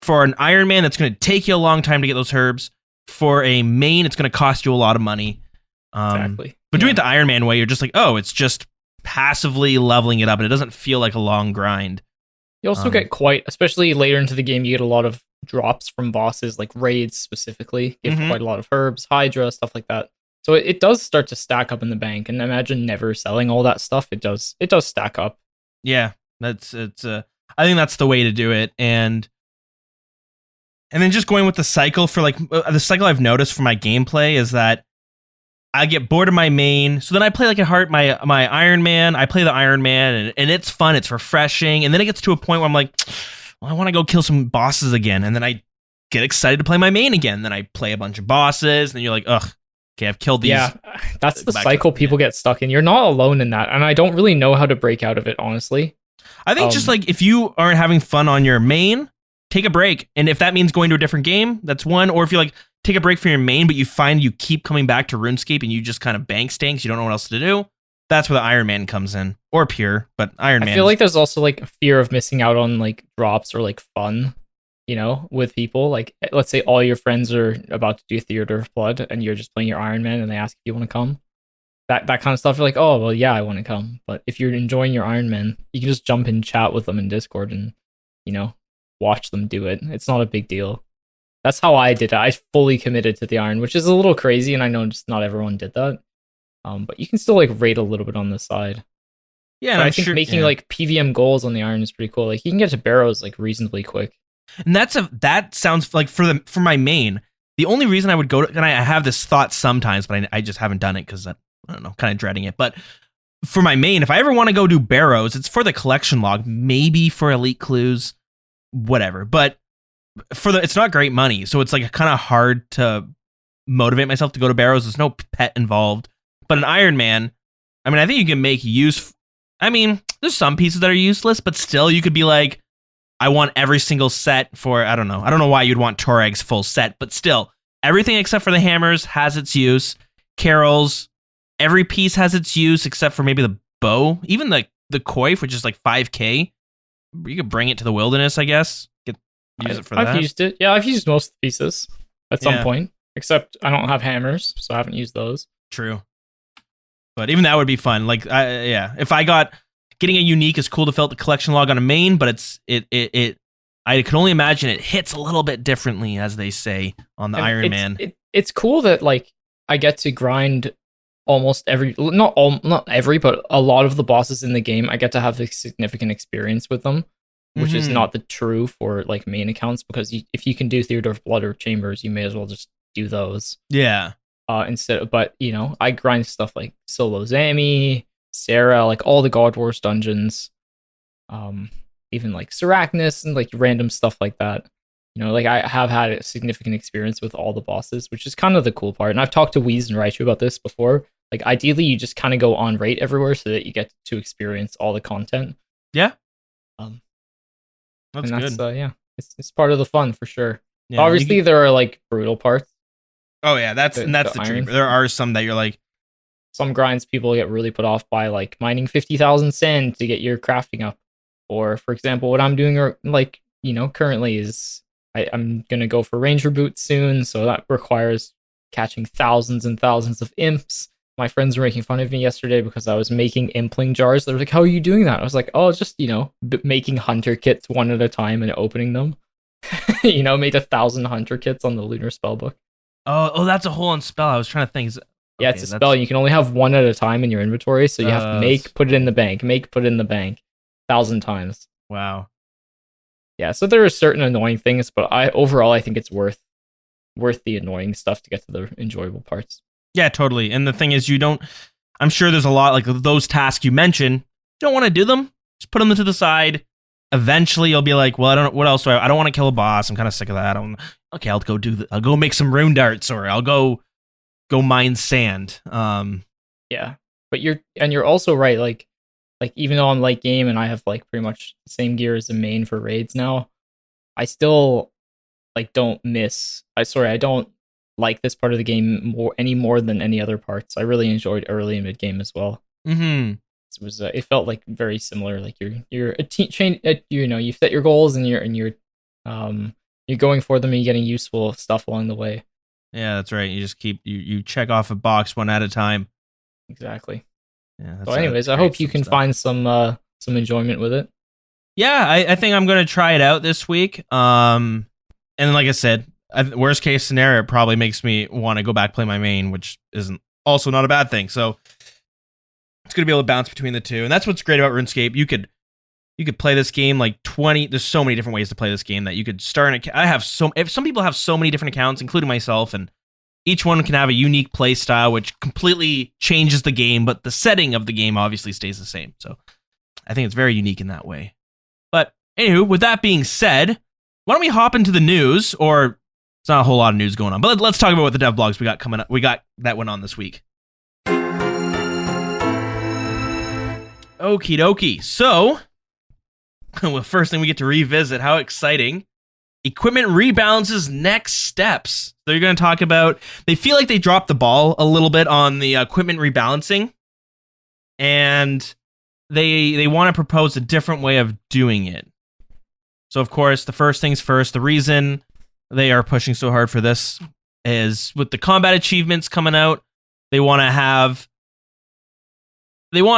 for an Iron Man, that's going to take you a long time to get those herbs. For a main, it's going to cost you a lot of money. Exactly. But doing it the Iron Man way, you're just like, oh, it's just passively leveling it up, and it doesn't feel like a long grind. You also get especially later into the game, you get a lot of drops from bosses, like raids specifically. Give quite a lot of herbs, Hydra, stuff like that. So it does start to stack up in the bank. And imagine never selling all that stuff. It does stack up. Yeah, I think that's the way to do it. And then just going with the cycle for like the cycle I've noticed for my gameplay is that I get bored of my main, so then I play like my Iron Man. I play the Iron Man, and it's fun, it's refreshing, and then it gets to a point where I'm like, well, I want to go kill some bosses again, and then I get excited to play my main again. Then I play a bunch of bosses, and then you're like, ugh, okay, I've killed these. Yeah, that's the cycle people get stuck in. You're not alone in that, and I don't really know how to break out of it, honestly. I think just like if you aren't having fun on your main, take a break. And if that means going to a different game, that's one. Or if you like take a break from your main, but you find you keep coming back to RuneScape and you just kind of bank stanks, you don't know what else to do, that's where the Iron Man comes in. Or Pure, but Iron Man. I feel like there's also like a fear of missing out on like drops or like fun, with people. Like let's say all your friends are about to do Theater of Blood and you're just playing your Iron Man and they ask if you want to come. That kind of stuff. You're like, oh well, yeah, I want to come. But if you're enjoying your Iron Man, you can just jump in chat with them in Discord and watch them do it. It's not a big deal. That's how I did it. I fully committed to the Iron, which is a little crazy, and I know just not everyone did that. But you can still like rate a little bit on the side. Yeah, and I think making like PVM goals on the Iron is pretty cool. Like you can get to barrows like reasonably quick. And that sounds like for my main. The only reason I would go to, and I have this thought sometimes, but I just haven't done it because I don't know, kind of dreading it. But for my main, if I ever want to go do barrows, it's for the collection log, maybe for elite clues, whatever. But it's not great money, so it's like kind of hard to motivate myself to go to barrows. There's no pet involved. But an Iron Man, I mean, I think you can make use. I mean, there's some pieces that are useless, but still, you could be like, I want every single set for, I don't know why you'd want Torag's full set, but still, everything except for the hammers has its use. Carol's, every piece has its use except for maybe the bow. Even the coif, which is like 5k. You could bring it to the wilderness, I guess. Use it for that. I've used it. Yeah, I've used most of the pieces at some point, except I don't have hammers, so I haven't used those. True. But even that would be fun. Like, if I got getting a unique is cool to fill out the collection log on a main, but I can only imagine it hits a little bit differently, as they say on the And Iron Man. It's cool that like I get to grind almost every not every, but a lot of the bosses in the game. I get to have a significant experience with them, which is not the true for like main accounts, because if you can do Theater of Blood or Chambers, you may as well just do those. Yeah. But I grind stuff like Solo Zami, Sarah, like all the God Wars dungeons, even like Seracnus and like random stuff like that. Like I have had a significant experience with all the bosses, which is kind of the cool part. And I've talked to Weez and Raichu about this before. Like ideally, you just kind of go on rate everywhere so that you get to experience all the content. Yeah. That's good. Yeah, it's part of the fun for sure. Yeah, obviously, there are like brutal parts. Oh yeah, that's the truth. There are some that you're like, some grinds people get really put off by, like mining 50,000 sand to get your crafting up. Or for example, what I'm doing like currently is I'm gonna go for ranger boots soon, so that requires catching thousands and thousands of imps. My friends were making fun of me yesterday because I was making impling jars. They were like, "How are you doing that?" I was like, "Oh, just making hunter kits one at a time and opening them." Made 1,000 hunter kits on the lunar spellbook. Oh, that's a whole on spell. I was trying to think. Yeah, it's a spell. You can only have one at a time in your inventory, so you have to make, put it in the bank, 1,000 times. Wow. Yeah, so there are certain annoying things, but overall I think it's worth the annoying stuff to get to the enjoyable parts. Yeah, totally. And the thing is, I'm sure there's a lot like those tasks you mentioned. You don't want to do them. Just put them to the side. Eventually, you'll be like, well, I don't know what else do I don't want to kill a boss. I'm kind of sick of that. Okay, I'll go I'll go make some rune darts, or I'll go mine sand. Yeah, but you're also right. Like even though I'm late game and I have like pretty much the same gear as the main for raids now, I still like don't like this part of the game any more than any other parts. I really enjoyed early and mid game as well. Mm-hmm. It felt like very similar. Like you're a team, you set your goals and you're going for them and you're getting useful stuff along the way. Yeah, that's right. You just keep you check off a box one at a time. Exactly. Yeah. So anyways, I hope you can find some enjoyment with it. Yeah, I think I'm gonna try it out this week. And like I said, worst case scenario, it probably makes me want to go back play my main, which isn't also not a bad thing. So it's gonna be able to bounce between the two, and that's what's great about RuneScape. You could play this game like 20. There's so many different ways to play this game that you could start. Some people have so many different accounts, including myself, and each one can have a unique play style, which completely changes the game, but the setting of the game obviously stays the same. So I think it's very unique in that way. But anywho, with that being said, why don't we hop into the news? Or it's not a whole lot of news going on, but let's talk about what the dev blogs we got coming up. We got that went on this week. Okie dokie. So, well, first thing we get to revisit, how exciting. Equipment Rebalance's next steps. They're going to talk about, they feel like they dropped the ball a little bit on the equipment rebalancing, and they want to propose a different way of doing it. So, of course, the first things first, the reason they are pushing so hard for this is with the combat achievements coming out, they want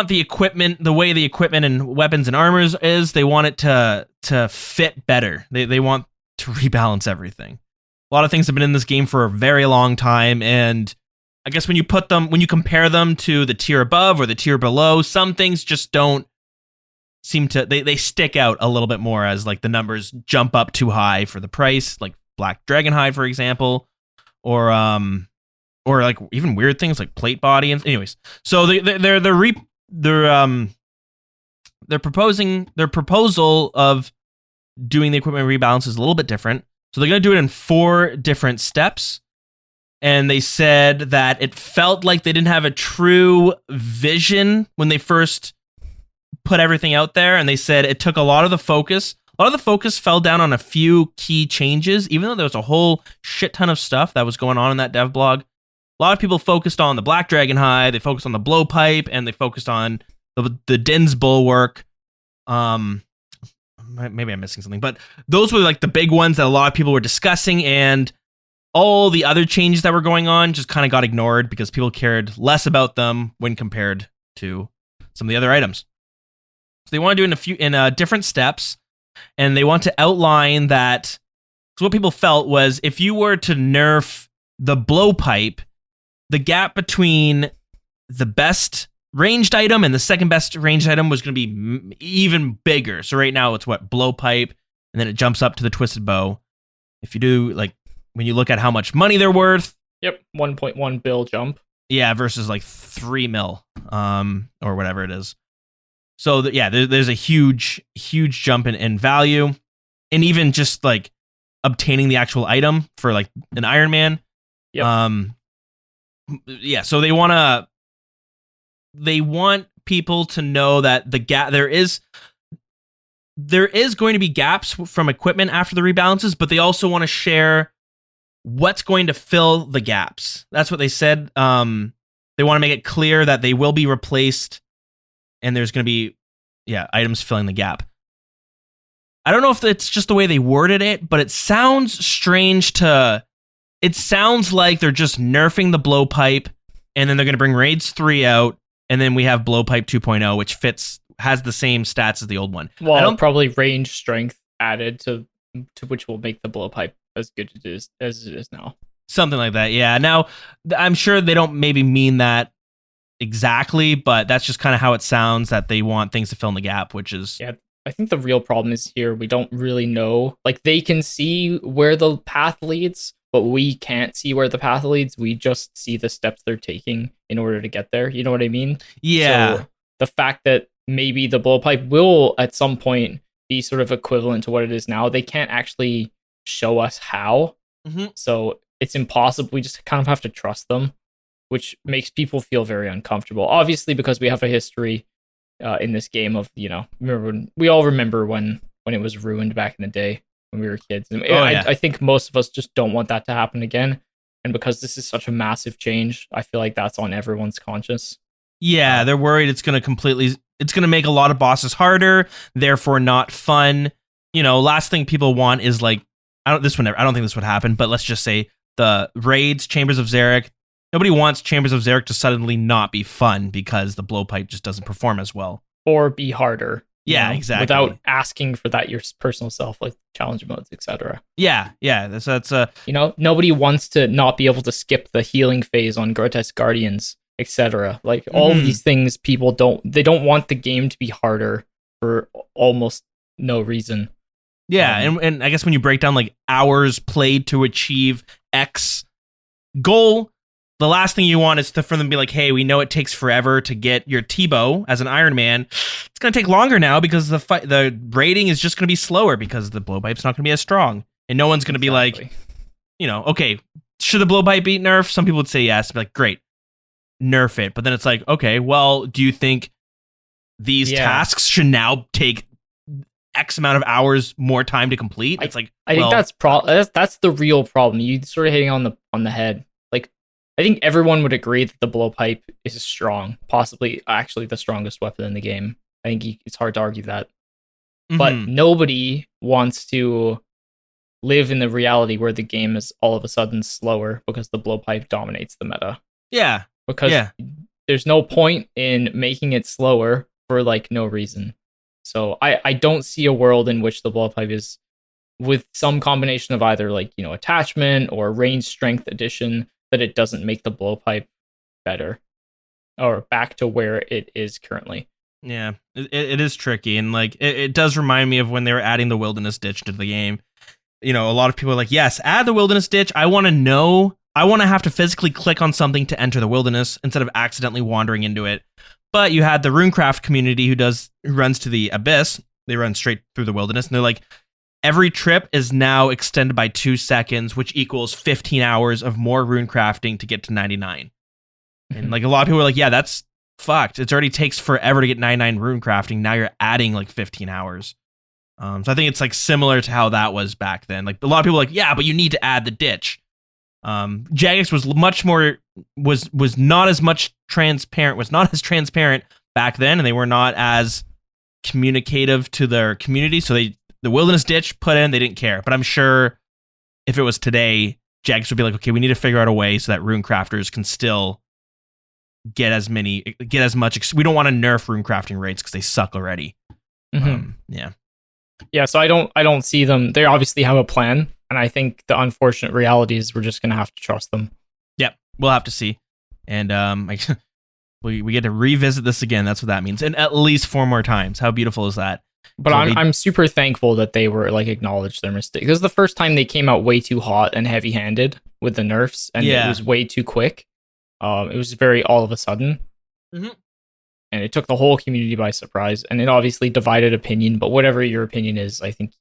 the equipment, the way the equipment and weapons and armors is, they want it to fit better. They want to rebalance everything. A lot of things have been in this game for a very long time, and I guess when you compare them to the tier above or the tier below, some things just don't seem to, they stick out a little bit more as like the numbers jump up too high for the price, like Black Dragonhide, for example, or like even weird things like plate body. And anyways, so their proposal of doing the equipment rebalance is a little bit different. So they're going to do it in 4 different steps. And they said that it felt like they didn't have a true vision when they first put everything out there. And they said it took a lot of the focus. A lot of the focus fell down on a few key changes, even though there was a whole shit ton of stuff that was going on in that dev blog. A lot of people focused on the Black Dragonhide, they focused on the blowpipe, and they focused on the Din's Bulwark. Maybe I'm missing something, but those were like the big ones that a lot of people were discussing, and all the other changes that were going on just kind of got ignored because people cared less about them when compared to some of the other items. So they want to do it in different steps. and they want to outline that. So what people felt was if you were to nerf the blowpipe, the gap between the best ranged item and the second best ranged item was going to be even bigger. So right now it's what, blowpipe, and then it jumps up to the twisted bow. If you do, like, when you look at how much money they're worth. Yep, 1.1 bill jump. Yeah, versus like 3 mil, or whatever it is. So there's a huge jump in value, and even just like obtaining the actual item for like an Iron Man. Yep. So they want people to know that the gap there is going to be gaps from equipment after the rebalances, but they also want to share what's going to fill the gaps. That's what they said. They want to make it clear that they will be replaced, and there's going to be items filling the gap. I don't know if it's just the way they worded it, but it sounds strange to... It sounds like they're just nerfing the blowpipe, and then they're going to bring Raids 3 out, and then we have blowpipe 2.0, which has the same stats as the old one. Well, probably range strength added to which will make the blowpipe as good as it is now. Something like that, yeah. Now, I'm sure they don't maybe mean that exactly, but that's just kind of how it sounds, that they want things to fill in the gap, which is... Yeah, I think the real problem is here we don't really know. Like, they can see where the path leads, but we can't see where the path leads. We just see the steps they're taking in order to get there. You know what I mean? Yeah. So the fact that maybe the blowpipe will at some point be sort of equivalent to what it is now, they can't actually show us how. Mm-hmm. So it's impossible. We just kind of have to trust them, which makes people feel very uncomfortable. Obviously, because we have a history in this game of, we all remember when it was ruined back in the day when we were kids. And I think most of us just don't want that to happen again. And because this is such a massive change, I feel like that's on everyone's conscience. Yeah, they're worried it's going to make a lot of bosses harder, therefore not fun. Last thing people want is like, I don't think this would happen, but let's just say the raids, Chambers of Xeric. Nobody wants Chambers of Xeric to suddenly not be fun because the blowpipe just doesn't perform as well. Or be harder. Yeah, exactly. Without asking for that your personal self, like challenge modes, etc. Yeah. That's nobody wants to not be able to skip the healing phase on Grotesque Guardians, etc. Like all of these things, people don't want the game to be harder for almost no reason. Yeah, and I guess when you break down like hours played to achieve X goal, the last thing you want is for them to be like, hey, we know it takes forever to get your T-bow as an Iron Man. It's going to take longer now because the rating is just going to be slower because the blowpipe's not going to be as strong. And no one's going to be like, okay, should the blowpipe be nerfed? Some people would say yes. Be like, great, nerf it. But then it's like, okay, well, do you think these tasks should now take X amount of hours more time to complete? It's like, I think that's the real problem. You sort of hitting on the head. Like, I think everyone would agree that the blowpipe is strong, possibly actually the strongest weapon in the game. I think it's hard to argue that. But nobody wants to live in the reality where the game is all of a sudden slower because the blowpipe dominates the meta. Yeah. Because there's no point in making it slower for like no reason. So I don't see a world in which the blowpipe is with some combination of either like, attachment or range strength addition, that it doesn't make the blowpipe better or back to where it is currently. Yeah, it is tricky. And like, it does remind me of when they were adding the wilderness ditch to the game. A lot of people are like, yes, add the wilderness ditch. I want to have to physically click on something to enter the wilderness instead of accidentally wandering into it. But you had the Runecraft community who runs to the abyss. They run straight through the wilderness, and they're like, every trip is now extended by 2 seconds, which equals 15 hours of more runecrafting to get to 99. And like a lot of people are like, yeah, that's fucked. It already takes forever to get 99 runecrafting. Now you're adding like 15 hours. So I think it's like similar to how that was back then. Like a lot of people are like, yeah, but you need to add the ditch. Jagex was much more was not as much transparent, was not as transparent back then, and they were not as communicative to their community. So the wilderness ditch put in, they didn't care. But I'm sure if it was today, Jagex would be like, okay, we need to figure out a way so that runecrafters can still get as much. We don't want to nerf runecrafting rates because they suck already. Yeah. Yeah, so I don't see them. They obviously have a plan, and I think the unfortunate reality is we're just gonna have to trust them. Yep, we'll have to see. And we get to revisit this again. That's what that means, and at least 4 more times. How beautiful is that? But I'm super thankful that they were like acknowledged their mistake, because the first time they came out way too hot and heavy handed with the nerfs, and it was way too quick. It was very all of a sudden. Mm-hmm. And it took the whole community by surprise, and it obviously divided opinion. But whatever your opinion is, I think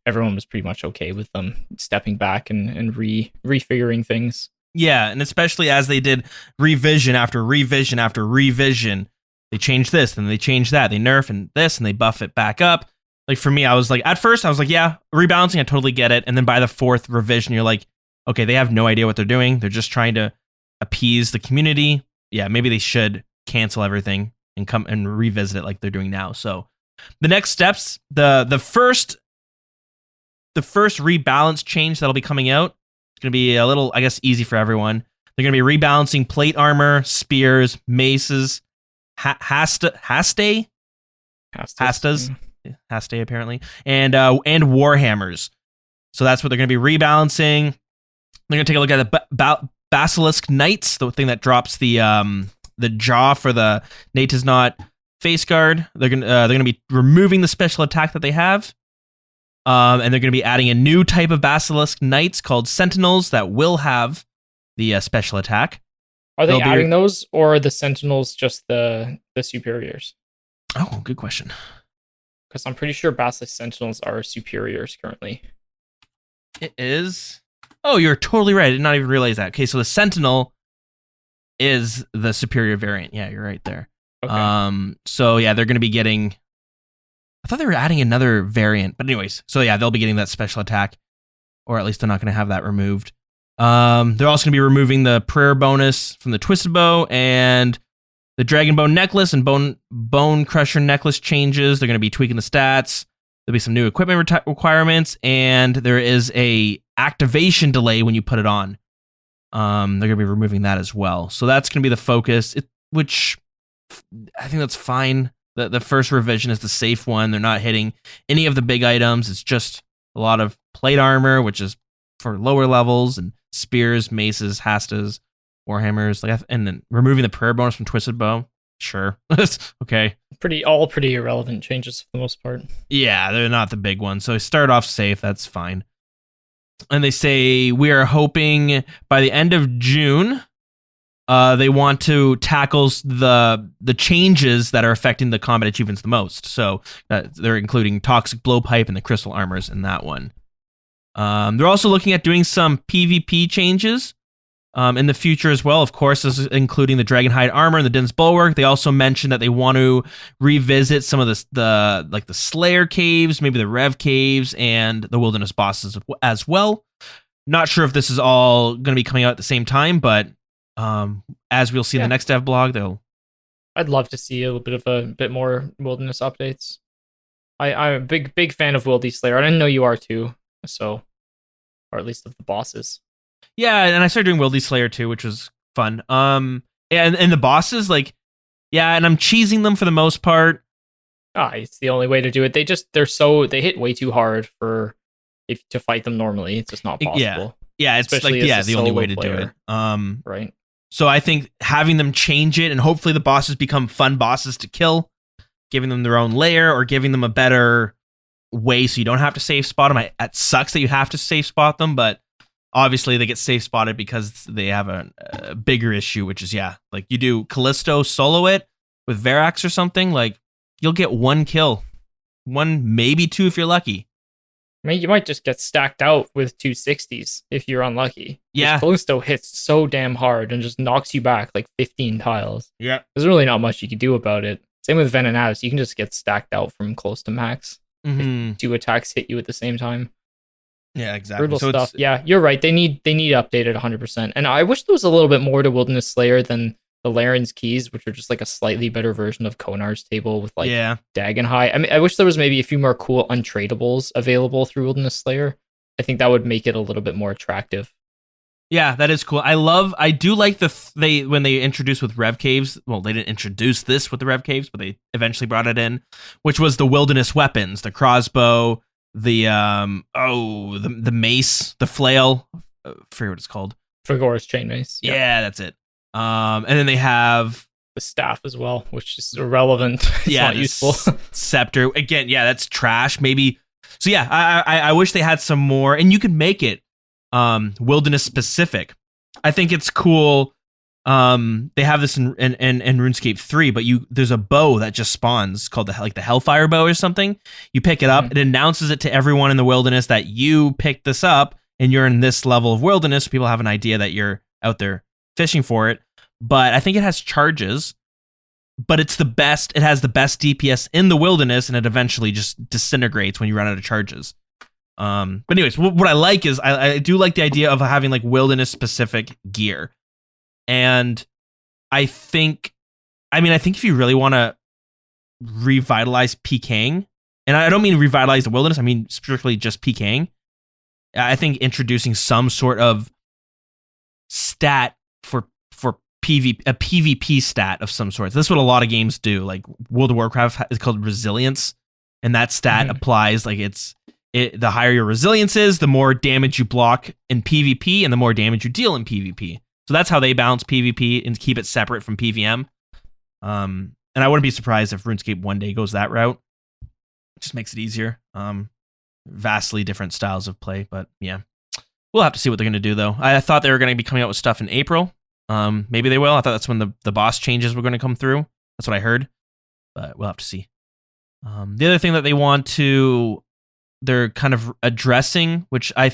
everyone was pretty much okay with them stepping back and refiguring things. Yeah, and especially as they did revision after revision after revision, they changed this and they changed that, they nerf and this and they buff it back up. Like for me, I was like, at first I was like, yeah, rebalancing, I totally get it. And then by the 4th revision, you're like, okay, they have no idea what they're doing. They're just trying to appease the community. Yeah, maybe they should cancel everything and come and revisit it like they're doing now. So the next steps, the first rebalance change that'll be coming out, it's going to be a little, I guess, easy for everyone. They're going to be rebalancing plate armor, spears, maces, Hastas apparently, and warhammers. So that's what they're going to be rebalancing. They're going to take a look at the basilisk knights, the thing that drops the jaw for the Nate is not face guard. They're gonna be removing the special attack that they have, and they're gonna be adding a new type of basilisk knights called sentinels that will have the special attack. Are they adding those, or are the sentinels just the superiors? Oh, good question. Because I'm pretty sure basilisk sentinels are superiors currently. It is. Oh, you're totally right. I did not even realize that. Okay, so the sentinel is the superior variant. Yeah, you're right there. Okay. So yeah, they're going to be getting. I thought they were adding another variant, but anyways, so yeah, they'll be getting that special attack, or at least they're not going to have that removed. They're also going to be removing the prayer bonus from the twisted bow and the dragon bone necklace and bone crusher necklace changes. They're going to be tweaking the stats. There'll be some new equipment requirements, and there is a activation delay when you put it on. They're going to be removing that as well. So that's going to be the focus, which I think that's fine. The first revision is the safe one. They're not hitting any of the big items. It's just a lot of plate armor, which is for lower levels, and spears, maces, hastas, warhammers, and then removing the prayer bonus from twisted bow. Sure. Okay. Pretty irrelevant changes for the most part. Yeah, they're not the big ones. So start off safe. That's fine. And they say we are hoping by the end of June, they want to tackle the changes that are affecting the combat achievements the most. So they're including toxic blowpipe and the crystal armors in that one. They're also looking at doing some PvP changes in the future as well. Of course, this is including the Dragonhide armor and the Din's Bulwark. They also mentioned that they want to revisit some of the Slayer caves, maybe the Rev caves, and the Wilderness bosses as well. Not sure if this is all going to be coming out at the same time, but as we'll see in the next dev blog, I'd love to see a bit more Wilderness updates. I'm a big fan of Wildy Slayer, and I know you are too. So, or at least of the bosses. Yeah, and I started doing Wildy Slayer too, which was fun. And the bosses, and I'm cheesing them for the most part. It's the only way to do it. They hit way too hard to fight them normally. It's just not possible. Yeah, it's especially the only way to do it. Right. So I think having them change it, and hopefully the bosses become fun bosses to kill, giving them their own layer or giving them a better way so you don't have to safe spot them. It sucks that you have to safe spot them, but obviously they get safe spotted because they have a bigger issue, which is you do Callisto solo it with Verax or something, you'll get 1 kill, 1 maybe 2 if you're lucky. I mean, you might just get stacked out with 260s if you're unlucky. Yeah. Callisto hits so damn hard and just knocks you back 15 tiles. Yeah. There's really not much you can do about it. Same with Venenatus. You can just get stacked out from close to max. If 2 attacks hit you at the same time. Yeah, exactly. Brutal stuff. Yeah, you're right. They need updated 100%. And I wish there was a little bit more to Wilderness Slayer than the Laren's keys, which are just a slightly better version of Konar's table with Dagonhai. I mean, I wish there was maybe a few more cool untradables available through Wilderness Slayer. I think that would make it a little bit more attractive. Yeah, that is cool. I do like they when they introduced with Rev Caves. Well, they didn't introduce this with the Rev Caves, but they eventually brought it in, which was the wilderness weapons, the crossbow, the mace, the flail. I forget what it's called. Fegora's chain mace. Yeah, that's it. And then they have the staff as well, which is irrelevant. It's not useful. Scepter again. Yeah, that's trash. Maybe. So yeah, I wish they had some more, and you could make it wilderness specific. I think it's cool. They have this in RuneScape 3, but there's a bow that just spawns called the Hellfire bow or something. You pick it up, it announces it to everyone in the wilderness that you picked this up and you're in this level of wilderness. So people have an idea that you're out there fishing for it. But I think it has charges, but it's the best. It has the best DPS in the wilderness, and it eventually just disintegrates when you run out of charges. But anyways, what I like is I do like the idea of having like wilderness specific gear. And I think if you really want to revitalize PKing, and I don't mean revitalize the wilderness, I mean strictly just PKing, I think introducing some sort of stat for a PvP stat of some sort. This is what a lot of games do. Like World of Warcraft is called resilience, and that stat applies like the higher your resilience is, the more damage you block in PvP and the more damage you deal in PvP. So that's how they balance PvP and keep it separate from PvM. And I wouldn't be surprised if RuneScape one day goes that route. It just makes it easier. Vastly different styles of play, but yeah. We'll have to see what they're going to do, though. I thought they were going to be coming out with stuff in April. Maybe they will. I thought that's when the boss changes were going to come through. That's what I heard. But we'll have to see. The other thing that they're kind of addressing, which I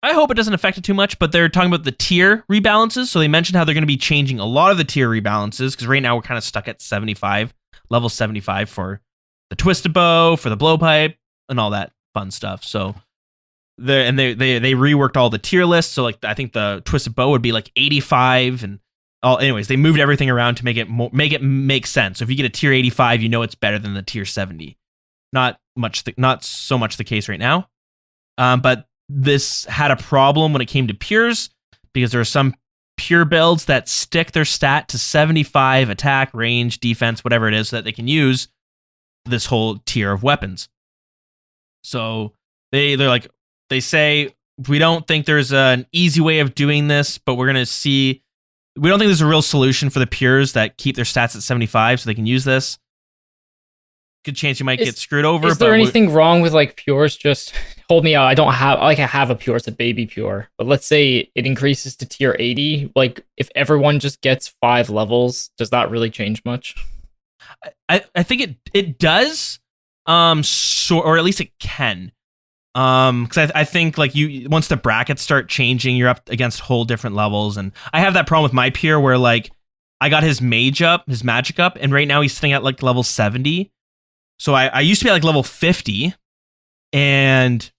hope it doesn't affect it too much, but they're talking about the tier rebalances. So they mentioned how they're going to be changing a lot of the tier rebalances, because right now we're kind of stuck at 75, level 75 for the Twisted Bow, for the Blowpipe, and all that fun stuff. So they reworked all the tier lists. So like I think the Twisted Bow would be like 85 and all. Anyways, they moved everything around to make it make sense. So if you get a tier 85, you know it's better than the tier 70. Not so much the case right now. But this had a problem when it came to pures, because there are some pure builds that stick their stat to 75 attack, range, defense, whatever it is, so that they can use this whole tier of weapons. So they say, we don't think there's an easy way of doing this, but we're going to see. We don't think there's a real solution for the pures that keep their stats at 75 so they can use this. Good chance you might get screwed over. Is there anything wrong with like pures? Just hold me out. I have a pure. It's a baby pure. But let's say it increases to tier 80. Like if everyone just gets 5 levels, does that really change much? I think it does. Or at least it can. Because I think like once the brackets start changing, you're up against whole different levels, and I have that problem with my pure where like I got his magic up, and right now he's sitting at like level 70. So I used to be at like level 50, and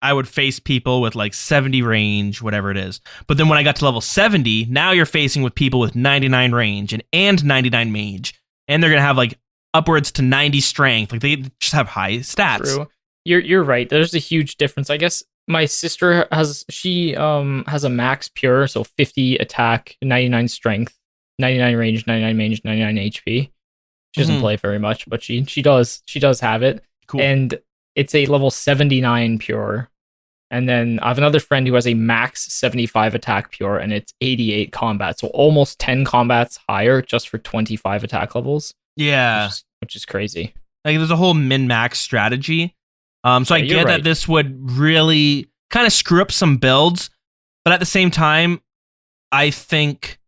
I would face people with like 70 range, whatever it is. But then when I got to level 70, now you're facing with people with 99 range and 99 mage, and they're gonna have like upwards to 90 strength. Like they just have high stats. True. You're right. There's a huge difference. I guess my sister has a max pure, so 50 attack, 99 strength, 99 range, 99 mage, 99 HP. She doesn't play very much, but she does have it. Cool. And it's a level 79 pure. And then I have another friend who has a max 75 attack pure, and it's 88 combat. So almost 10 combats higher just for 25 attack levels. Yeah. Which is crazy. Like there's a whole min-max strategy. So I get that this would really kind of screw up some builds, but at the same time, I think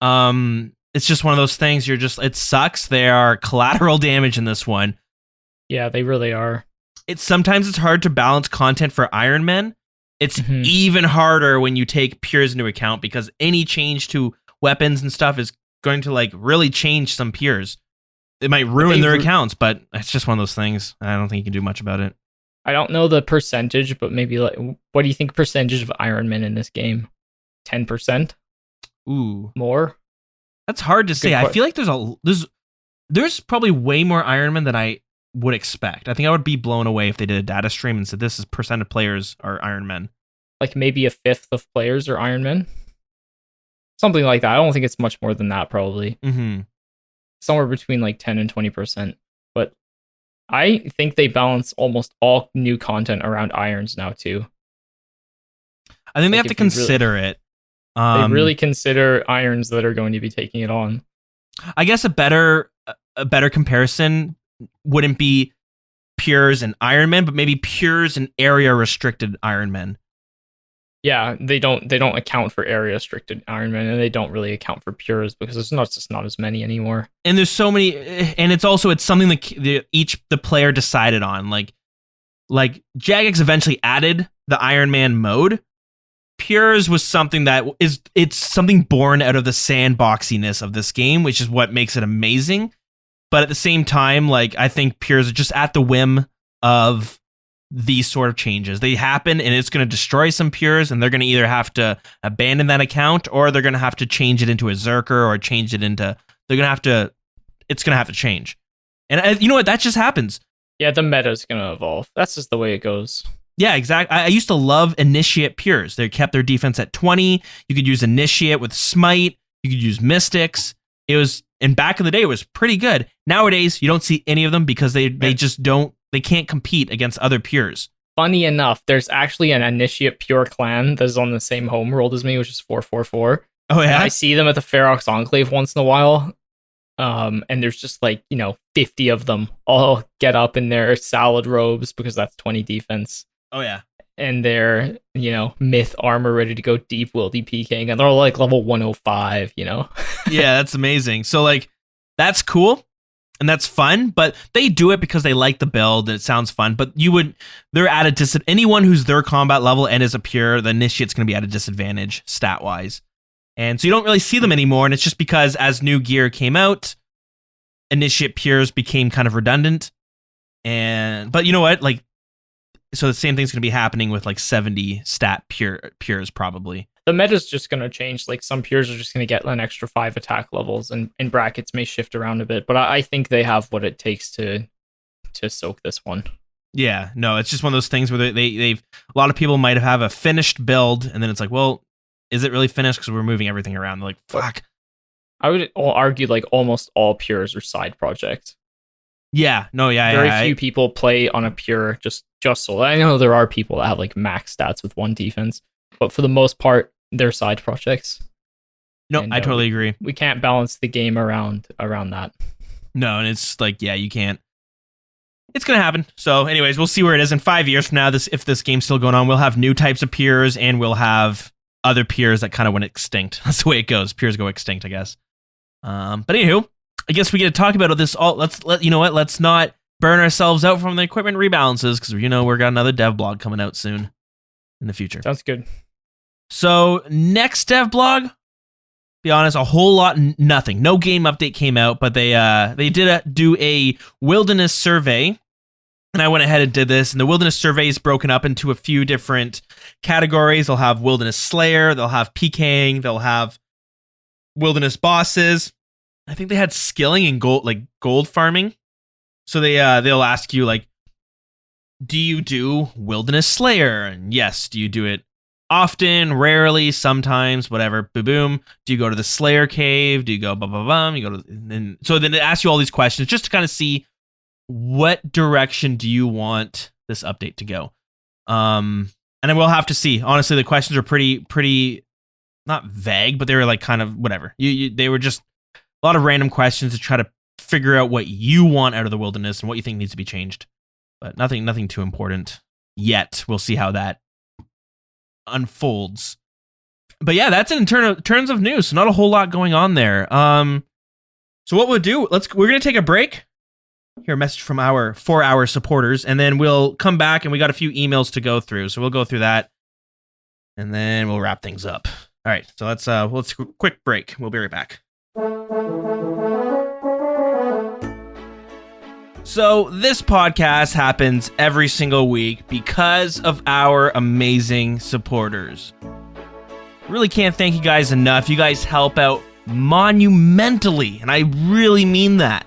it's just one of those things. It sucks. There are collateral damage in this one. Yeah, they really are. Sometimes it's hard to balance content for Iron Men. It's even harder when you take pures into account, because any change to weapons and stuff is going to like really change some pures. It might ruin their accounts, but it's just one of those things. I don't think you can do much about it. I don't know the percentage, but maybe like, what do you think percentage of Iron Men in this game? 10%? Ooh, more? That's hard to say. I feel like there's probably way more Iron Men than I would expect. I think I would be blown away if they did a data stream and said this is percent of players are Iron Men. like maybe a fifth of players are Iron Men. Something like that. I don't think it's much more than that, probably. Mm-hmm. Somewhere between like 10 and 20%. But I think they balance almost all new content around irons now too. I think they Like, have to if you really- consider it. They really consider irons that are going to be taking it on. I guess a better comparison wouldn't be pures and Iron Man, but maybe pures and area restricted Iron Man. Yeah, they don't account for area restricted Iron Man, and they don't really account for pures because it's not as many anymore. And there's so many, and it's something that the player decided on. Like Jagex eventually added the Iron Man mode. Pures was something it's something born out of the sandboxiness of this game, which is what makes it amazing. But at the same time, like, I think Pures are just at the whim of these sort of changes. They happen, and it's going to destroy some Pures, and they're going to either have to abandon that account, or they're going to have to change it into a Zerker, or change it into... It's going to have to change. And you know what? That just happens. Yeah, the meta is going to evolve. That's just the way it goes. Yeah, exactly. I used to love Initiate Pures. They kept their defense at 20. You could use Initiate with Smite. You could use Mystics. And back in the day, it was pretty good. Nowadays, you don't see any of them because they just don't... They can't compete against other Pures. Funny enough, there's actually an Initiate Pure clan that's on the same home world as me, which is 444. Oh, yeah? And I see them at the Ferox Enclave once in a while. And there's just 50 of them all get up in their salad robes because that's 20 defense. Oh, yeah. And they're, myth armor ready to go deep wildy PKing, and they're all like level 105, Yeah, that's amazing. So, that's cool and that's fun, but they do it because they like the build and it sounds fun. But they're at a disadvantage. Anyone who's their combat level and is a pure, the Initiate's going to be at a disadvantage stat wise. And so you don't really see them anymore. And it's just because as new gear came out, Initiate Pures became kind of redundant. But you know what? So the same thing's going to be happening with 70 stat pures probably. The meta's just going to change. Some pures are just going to get an extra 5 attack levels, and brackets may shift around a bit. But I think they have what it takes to soak this one. Yeah, no, it's just one of those things where they've a lot of people might have a finished build, and then it's like, well, is it really finished? Because we're moving everything around. They're like, fuck. I would argue almost all pures are side projects. Yeah, no, yeah. Very few people play on a pure just so. I know there are people that have max stats with 1 defense, but for the most part, they're side projects. No, I totally agree. We can't balance the game around that. No, and it's you can't. It's gonna happen. So, anyways, we'll see where it is in 5 years from now. If this game's still going on, we'll have new types of peers, and we'll have other peers that kind of went extinct. That's the way it goes. Peers go extinct, I guess. But anywho, I guess we get to talk about this all. Let's not burn ourselves out from the equipment rebalances because we're got another dev blog coming out soon in the future. Sounds good. So next dev blog, be honest, a whole lot nothing. No game update came out, but they did do a wilderness survey, and I went ahead and did this. And the wilderness survey is broken up into a few different categories. They'll have wilderness slayer, they'll have PKing, they'll have wilderness bosses. I think they had skilling and gold farming. So they'll ask you do you do wilderness slayer? And yes, do you do it often, rarely, sometimes, whatever, boom. Do you go to the Slayer cave? Do you go blah blah blah? You go to, and so then it asks you all these questions just to kind of see what direction do you want this update to go. And I will have to see. Honestly, the questions are pretty not vague, but they were kind of whatever. They were just a lot of random questions to try to figure out what you want out of the wilderness and what you think needs to be changed. But nothing too important yet. We'll see how that unfolds. But yeah, that's in terms of news. So not a whole lot going on there. So what we'll do, we're gonna take a break. Hear a message from our 4-hour supporters, and then we'll come back and we got a few emails to go through. So we'll go through that, and then we'll wrap things up. All right. So let's quick break. We'll be right back. So this podcast happens every single week because of our amazing supporters. Really can't thank you guys enough. You guys help out monumentally, and I really mean that.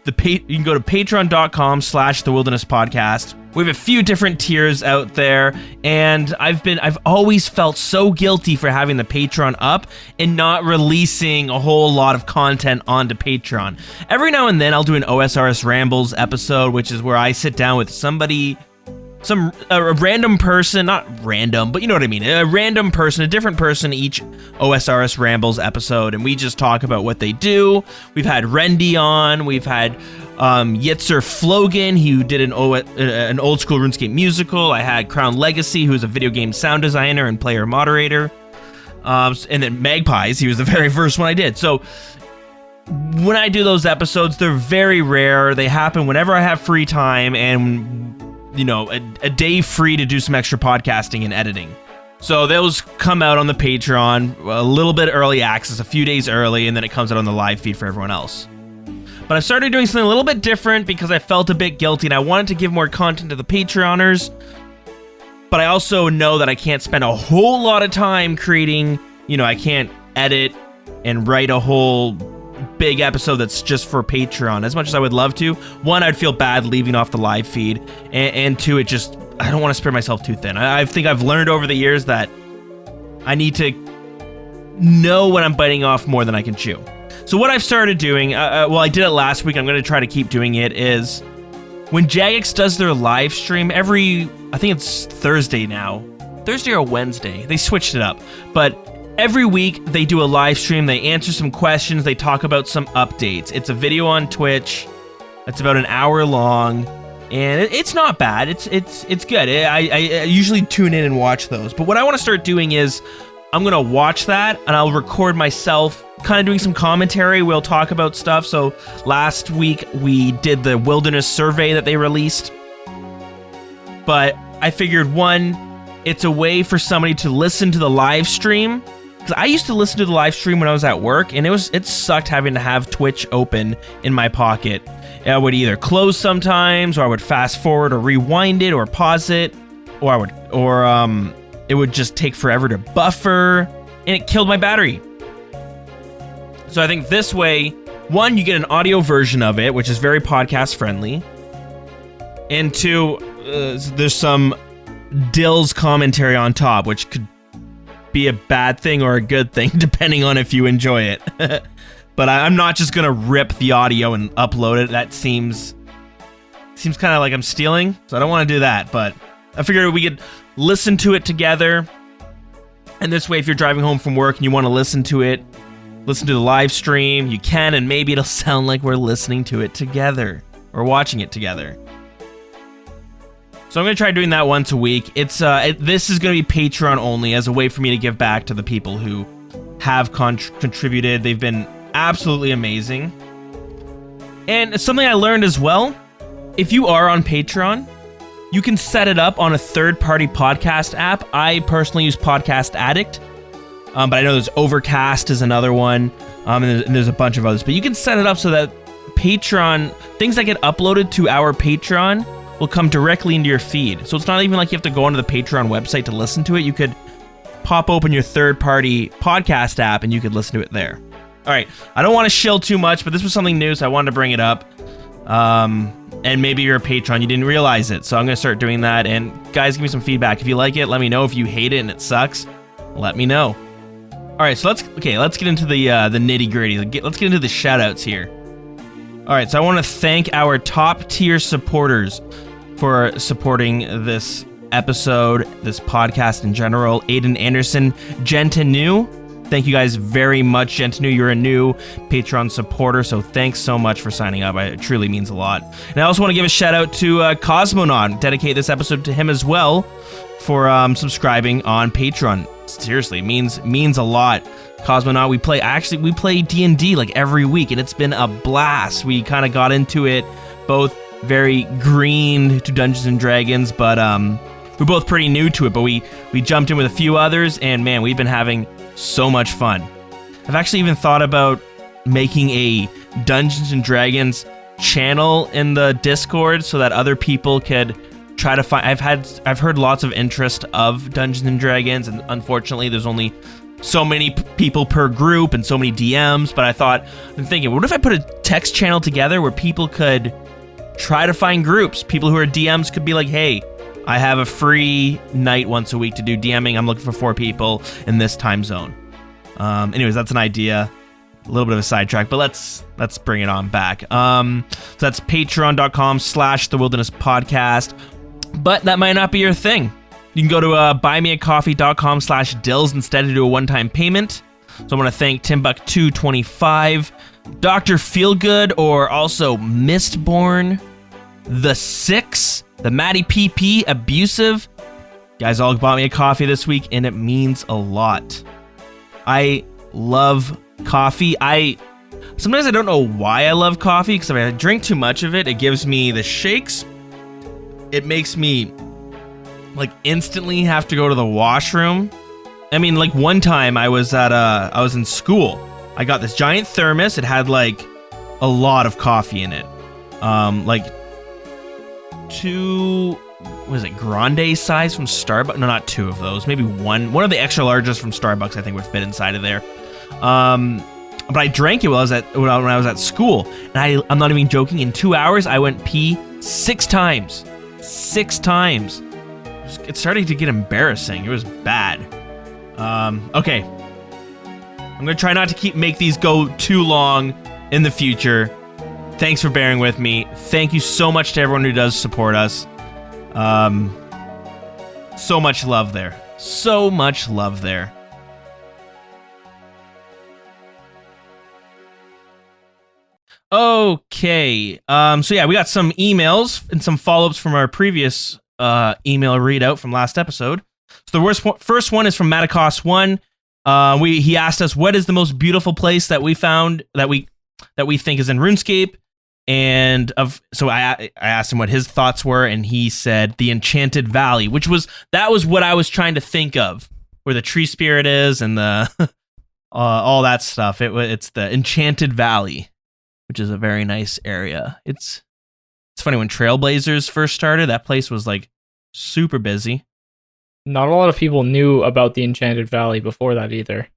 you can go to patreon.com/The Wilderness Podcast. We have a few different tiers out there, and I've always felt so guilty for having the Patreon up and not releasing a whole lot of content onto Patreon. Every now and then I'll do an OSRS Rambles episode, which is where I sit down with somebody, a random person, not random, but you know what I mean, a random person, a different person each OSRS Rambles episode, and we just talk about what they do. We've had Rendy on, we've had Yitzer Flogan, who did an old school RuneScape musical. I had Crown Legacy, who's a video game sound designer and player moderator. And then Magpies, he was the very first one I did. So when I do those episodes, they're very rare. They happen whenever I have free time and, you know, a day free to do some extra podcasting and editing. So those come out on the Patreon, a little bit early access, a few days early, and then it comes out on the live feed for everyone else. But I started doing something a little bit different because I felt a bit guilty and I wanted to give more content to the Patreoners. But I also know that I can't spend a whole lot of time creating, you know, I can't edit and write a whole big episode that's just for Patreon as much as I would love to. One, I'd feel bad leaving off the live feed, and two, I don't want to spread myself too thin. I think I've learned over the years that I need to know when I'm biting off more than I can chew. So what I've started doing, I did it last week, I'm going to try to keep doing it, is when Jagex does their live stream I think it's Thursday now, Thursday or Wednesday, they switched it up, but every week they do a live stream, they answer some questions, they talk about some updates. It's a video on Twitch, it's about an hour long, and it's not bad, it's good. I usually tune in and watch those, but what I want to start doing is I'm going to watch that, and I'll record myself kind of doing some commentary. We'll talk about stuff. So last week we did the wilderness survey that they released. But I figured, one, it's a way for somebody to listen to the live stream. Because I used to listen to the live stream when I was at work, and it sucked having to have Twitch open in my pocket. I would either close sometimes, or I would fast forward or rewind it or pause it, or it would just take forever to buffer, and it killed my battery. So I think this way, one, you get an audio version of it, which is very podcast friendly, and two, there's some Dill's commentary on top, which could be a bad thing or a good thing, depending on if you enjoy it. But I'm not just gonna rip the audio and upload it. That seems kind of like I'm stealing, so I don't want to do that. But I figured we could listen to it together, and this way, if you're driving home from work and you want to listen to the live stream, you can, and maybe it'll sound like we're listening to it together or watching it together. So I'm going to try doing that once a week. This is going to be Patreon only, as a way for me to give back to the people who have contributed. They've been absolutely amazing. And something I learned as well, if you are on Patreon, you can set it up on a third-party podcast app. I personally use Podcast Addict, but I know there's Overcast is another one, and there's a bunch of others. But you can set it up so that Patreon, things that get uploaded to our Patreon will come directly into your feed. So it's not even like you have to go onto the Patreon website to listen to it. You could pop open your third-party podcast app and you could listen to it there. All right, I don't want to shill too much, but this was something new, so I wanted to bring it up. And maybe you're a patron, you didn't realize it, so I'm going to start doing that. And guys, give me some feedback. If you like it, let me know. If you hate it and it sucks, let me know. All right, so let's get into the nitty-gritty. Let's get into the shout-outs here. All right, so I want to thank our top-tier supporters for supporting this episode, this podcast in general. Aiden Anderson, Gentinu. Thank you guys very much, Gentinu. You're a new Patreon supporter, so thanks so much for signing up. It truly means a lot. And I also want to give a shout-out to Cosmonaut. Dedicate this episode to him as well for subscribing on Patreon. Seriously, means a lot. Cosmonaut, we play D&D like every week, and it's been a blast. We kind of got into it, both very green to Dungeons and Dragons, but we're both pretty new to it, but we jumped in with a few others, and man, we've been having so much fun. I've actually even thought about making a Dungeons and Dragons channel in the Discord so that other people could try to find. I've heard lots of interest of Dungeons and Dragons, and unfortunately there's only so many people per group and so many DMs, but I'm thinking, what if I put a text channel together where people could try to find groups? People who are DMs could be like, hey, I have a free night once a week to do DMing. I'm looking for 4 people in this time zone. Anyways, that's an idea. A little bit of a sidetrack, but let's bring it on back. So that's patreon.com/The Wilderness Podcast. But that might not be your thing. You can go to buymeacoffee.com/Dills instead to do a one-time payment. So I want to thank Timbuk225, Dr. Feelgood, or also Mistborn, The Six, the Maddie PP, Abusive. You guys all bought me a coffee this week, and it means a lot. I love coffee. Sometimes I don't know why I love coffee, because if I drink too much of it, it gives me the shakes. It makes me like instantly have to go to the washroom. I mean, like one time I was in school. I got this giant thermos. It had like a lot of coffee in it. Like 2, grande size from Starbucks? No, not 2 of those. Maybe one of the extra largest from Starbucks I think would fit inside of there. But I drank it when I was at school. And I'm not even joking, in 2 hours I went pee 6 times. 6 times. It's starting to get embarrassing. It was bad. Okay. I'm gonna try not to make these go too long in the future. Thanks for bearing with me. Thank you so much to everyone who does support us. So much love there. So much love there. Okay. So yeah, we got some emails and some follow-ups from our previous email readout from last episode. So the first one is from Maticos1. He asked us, what is the most beautiful place that we found that we think is in RuneScape? So I asked him what his thoughts were, and he said the Enchanted Valley, that was what I was trying to think of, where the tree spirit is and the all that stuff. It's the Enchanted Valley, which is a very nice area. It's funny, when Trailblazers first started, that place was like super busy. Not a lot of people knew about the Enchanted Valley before that either.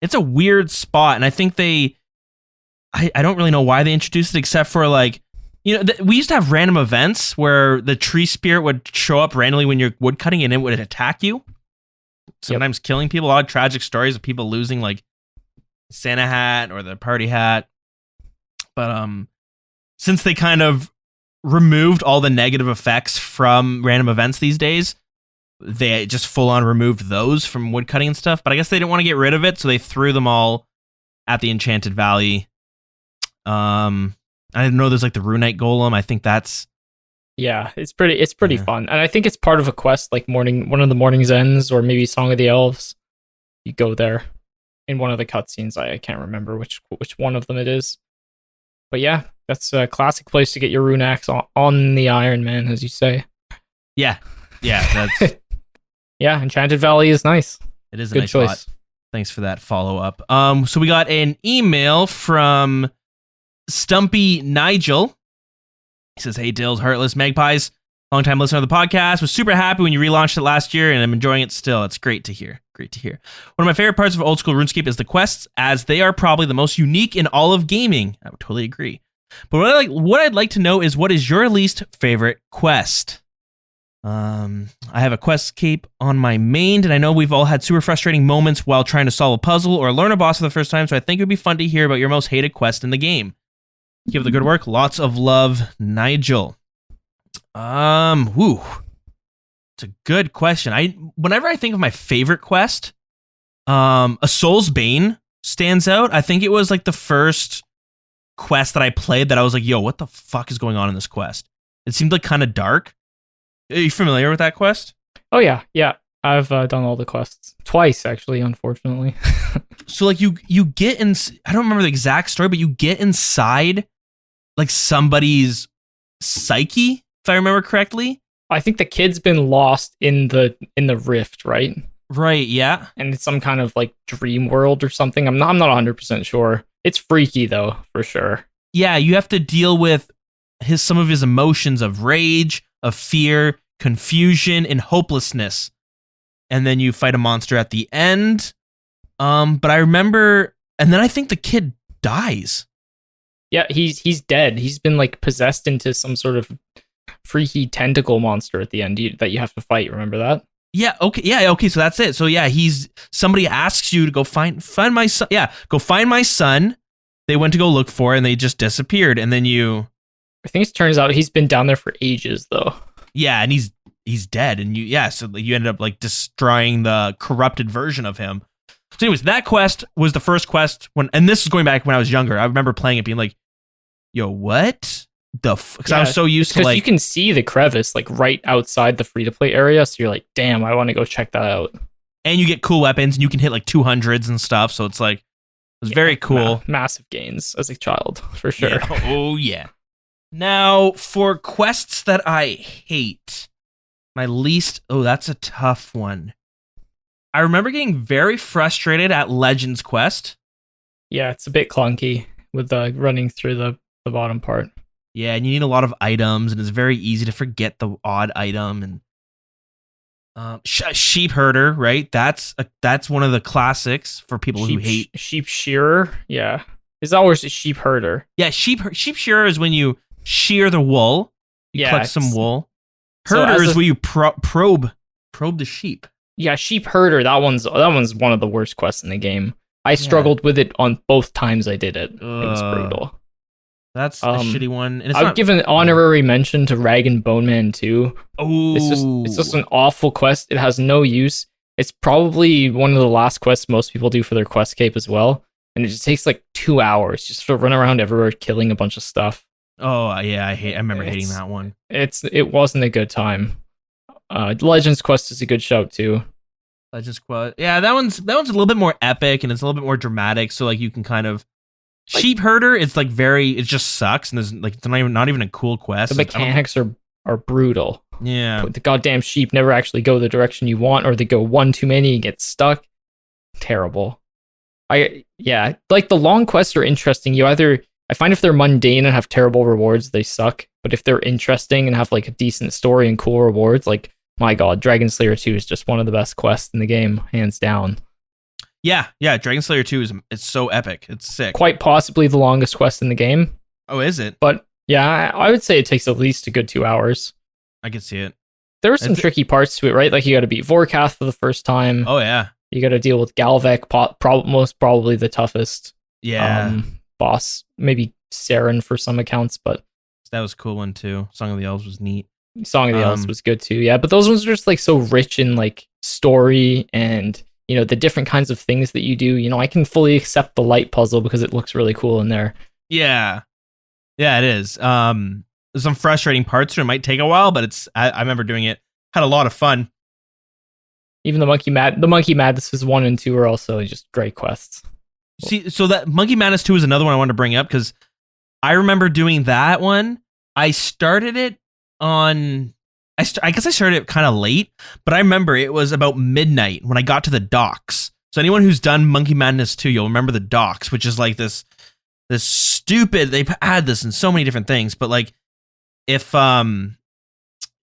It's a weird spot, and I think I don't really know why they introduced it, except for like, we used to have random events where the tree spirit would show up randomly when you're woodcutting and it would attack you. Sometimes killing people. A lot of tragic stories of people losing like Santa hat or the party hat. But since they kind of removed all the negative effects from random events these days, they just full on removed those from woodcutting and stuff. But I guess they didn't want to get rid of it, so they threw them all at the Enchanted Valley. I didn't know there's like the Runite Golem. I think that's it's pretty fun, and I think it's part of a quest, like one of the Morning's Ends, or maybe Song of the Elves. You go there in one of the cutscenes. I can't remember which one of them it is, but yeah, that's a classic place to get your rune axe on the Iron Man, as you say. Yeah, that's yeah. Enchanted Valley is nice. It is a good nice choice. spot. Thanks for that follow up. So we got an email from Stumpy Nigel. He says, "Hey Dills, Heartless Magpies, long-time listener of the podcast. Was super happy when you relaunched it last year, and I'm enjoying it still. It's great to hear. Great to hear. One of my favorite parts of old school RuneScape is the quests, as they are probably the most unique in all of gaming." I would totally agree. But what I'd like to know is, what is your least favorite quest? I have a quest cape on my main, and I know we've all had super frustrating moments while trying to solve a puzzle or learn a boss for the first time, so I think it would be fun to hear about your most hated quest in the game. Keep up the good work. Lots of love, Nigel. It's a good question. Whenever I think of my favorite quest, A Soul's Bane stands out. I think it was like the first quest that I played that I was like, yo, what the fuck is going on in this quest? It seemed like kind of dark. Are you familiar with that quest? Oh yeah. I've done all the quests twice, actually, unfortunately. So like you get in, I don't remember the exact story, but you get inside like somebody's psyche, if I remember correctly. I think the kid's been lost in the rift, right? Right, yeah. And it's some kind of like dream world or something. I'm not 100% sure. It's freaky though, for sure. Yeah, you have to deal with some of his emotions of rage, of fear, confusion, and hopelessness. And then you fight a monster at the end. But I remember, and then I think the kid dies. Yeah, he's dead. He's been like possessed into some sort of freaky tentacle monster at the end that you have to fight. Remember that? Yeah. Okay. Yeah. Okay. So that's it. So yeah, somebody asks you to go find my son. Yeah, go find my son. They went to go look for it, and they just disappeared. And then I think it turns out he's been down there for ages, though. yeah, and he's dead. And so you ended up like destroying the corrupted version of him. So anyways, that quest was the first quest and this is going back when I was younger. I remember playing it being like, yo, what the because I was so used to because like you can see the crevice like right outside the free to play area, so you're like, damn, I want to go check that out. and you get cool weapons and you can hit like 200s and stuff. So it's like it was very cool. Massive gains as a child, for sure. Yeah. Oh yeah. Now for quests that I hate, my least. Oh, that's a tough one. I remember getting very frustrated at Legends Quest. Yeah, it's a bit clunky with running through the bottom part. Yeah, and you need a lot of items, and it's very easy to forget the odd item. And sheep herder, right? That's one of the classics for people who hate sheep shearer. Yeah, is always a sheep herder. Yeah, sheep shearer is when you shear the wool. You collect some wool. Herder is where you probe the sheep. Yeah, sheep herder. That one's one of the worst quests in the game. I struggled with it on both times I did it. It was brutal. That's a shitty one. And I would give an honorary mention to Rag and Bone Man 2. Oh, it's just an awful quest. It has no use. It's probably one of the last quests most people do for their quest cape as well. And it just takes like 2 hours just to run around everywhere killing a bunch of stuff. Oh yeah, I remember hating that one. It wasn't a good time. Legends Quest is a good shout too. Legends Quest, yeah, that one's a little bit more epic and it's a little bit more dramatic. So like you can kind of sheep herder. It's like it just sucks and there's like it's not even a cool quest. The mechanics are brutal. Yeah, the goddamn sheep never actually go the direction you want, or they go one too many and get stuck. Terrible. Like the long quests are interesting. I find if they're mundane and have terrible rewards, they suck. But if they're interesting and have like a decent story and cool rewards, like my god, Dragon Slayer 2 is just one of the best quests in the game, hands down. Yeah, Dragon Slayer 2 it's so epic. It's sick. Quite possibly the longest quest in the game. Oh, is it? But yeah, I would say it takes at least a good 2 hours. I can see it. There are some tricky parts to it, right? Like you got to beat Vorkath for the first time. Oh yeah. You got to deal with Galvek, most probably the toughest. Yeah. Boss, maybe Saren for some accounts, but that was a cool one too. Song of the Elves was neat. Song of the Elves was good too. Yeah, but those ones are just like so rich in like story and the different kinds of things that you do. I can fully accept the light puzzle because it looks really cool in there. Yeah, it is. There's some frustrating parts, so it might take a while, but I remember doing it. Had a lot of fun. Even the Monkey Madness 1 and 2 are also just great quests. See, so that Monkey Madness 2 is another one I wanted to bring up because I remember doing that one. I started it on... I guess I started it kind of late, but I remember it was about midnight when I got to the docks. So anyone who's done Monkey Madness 2, you'll remember the docks, which is like this stupid... They've had this in so many different things, but like if... Or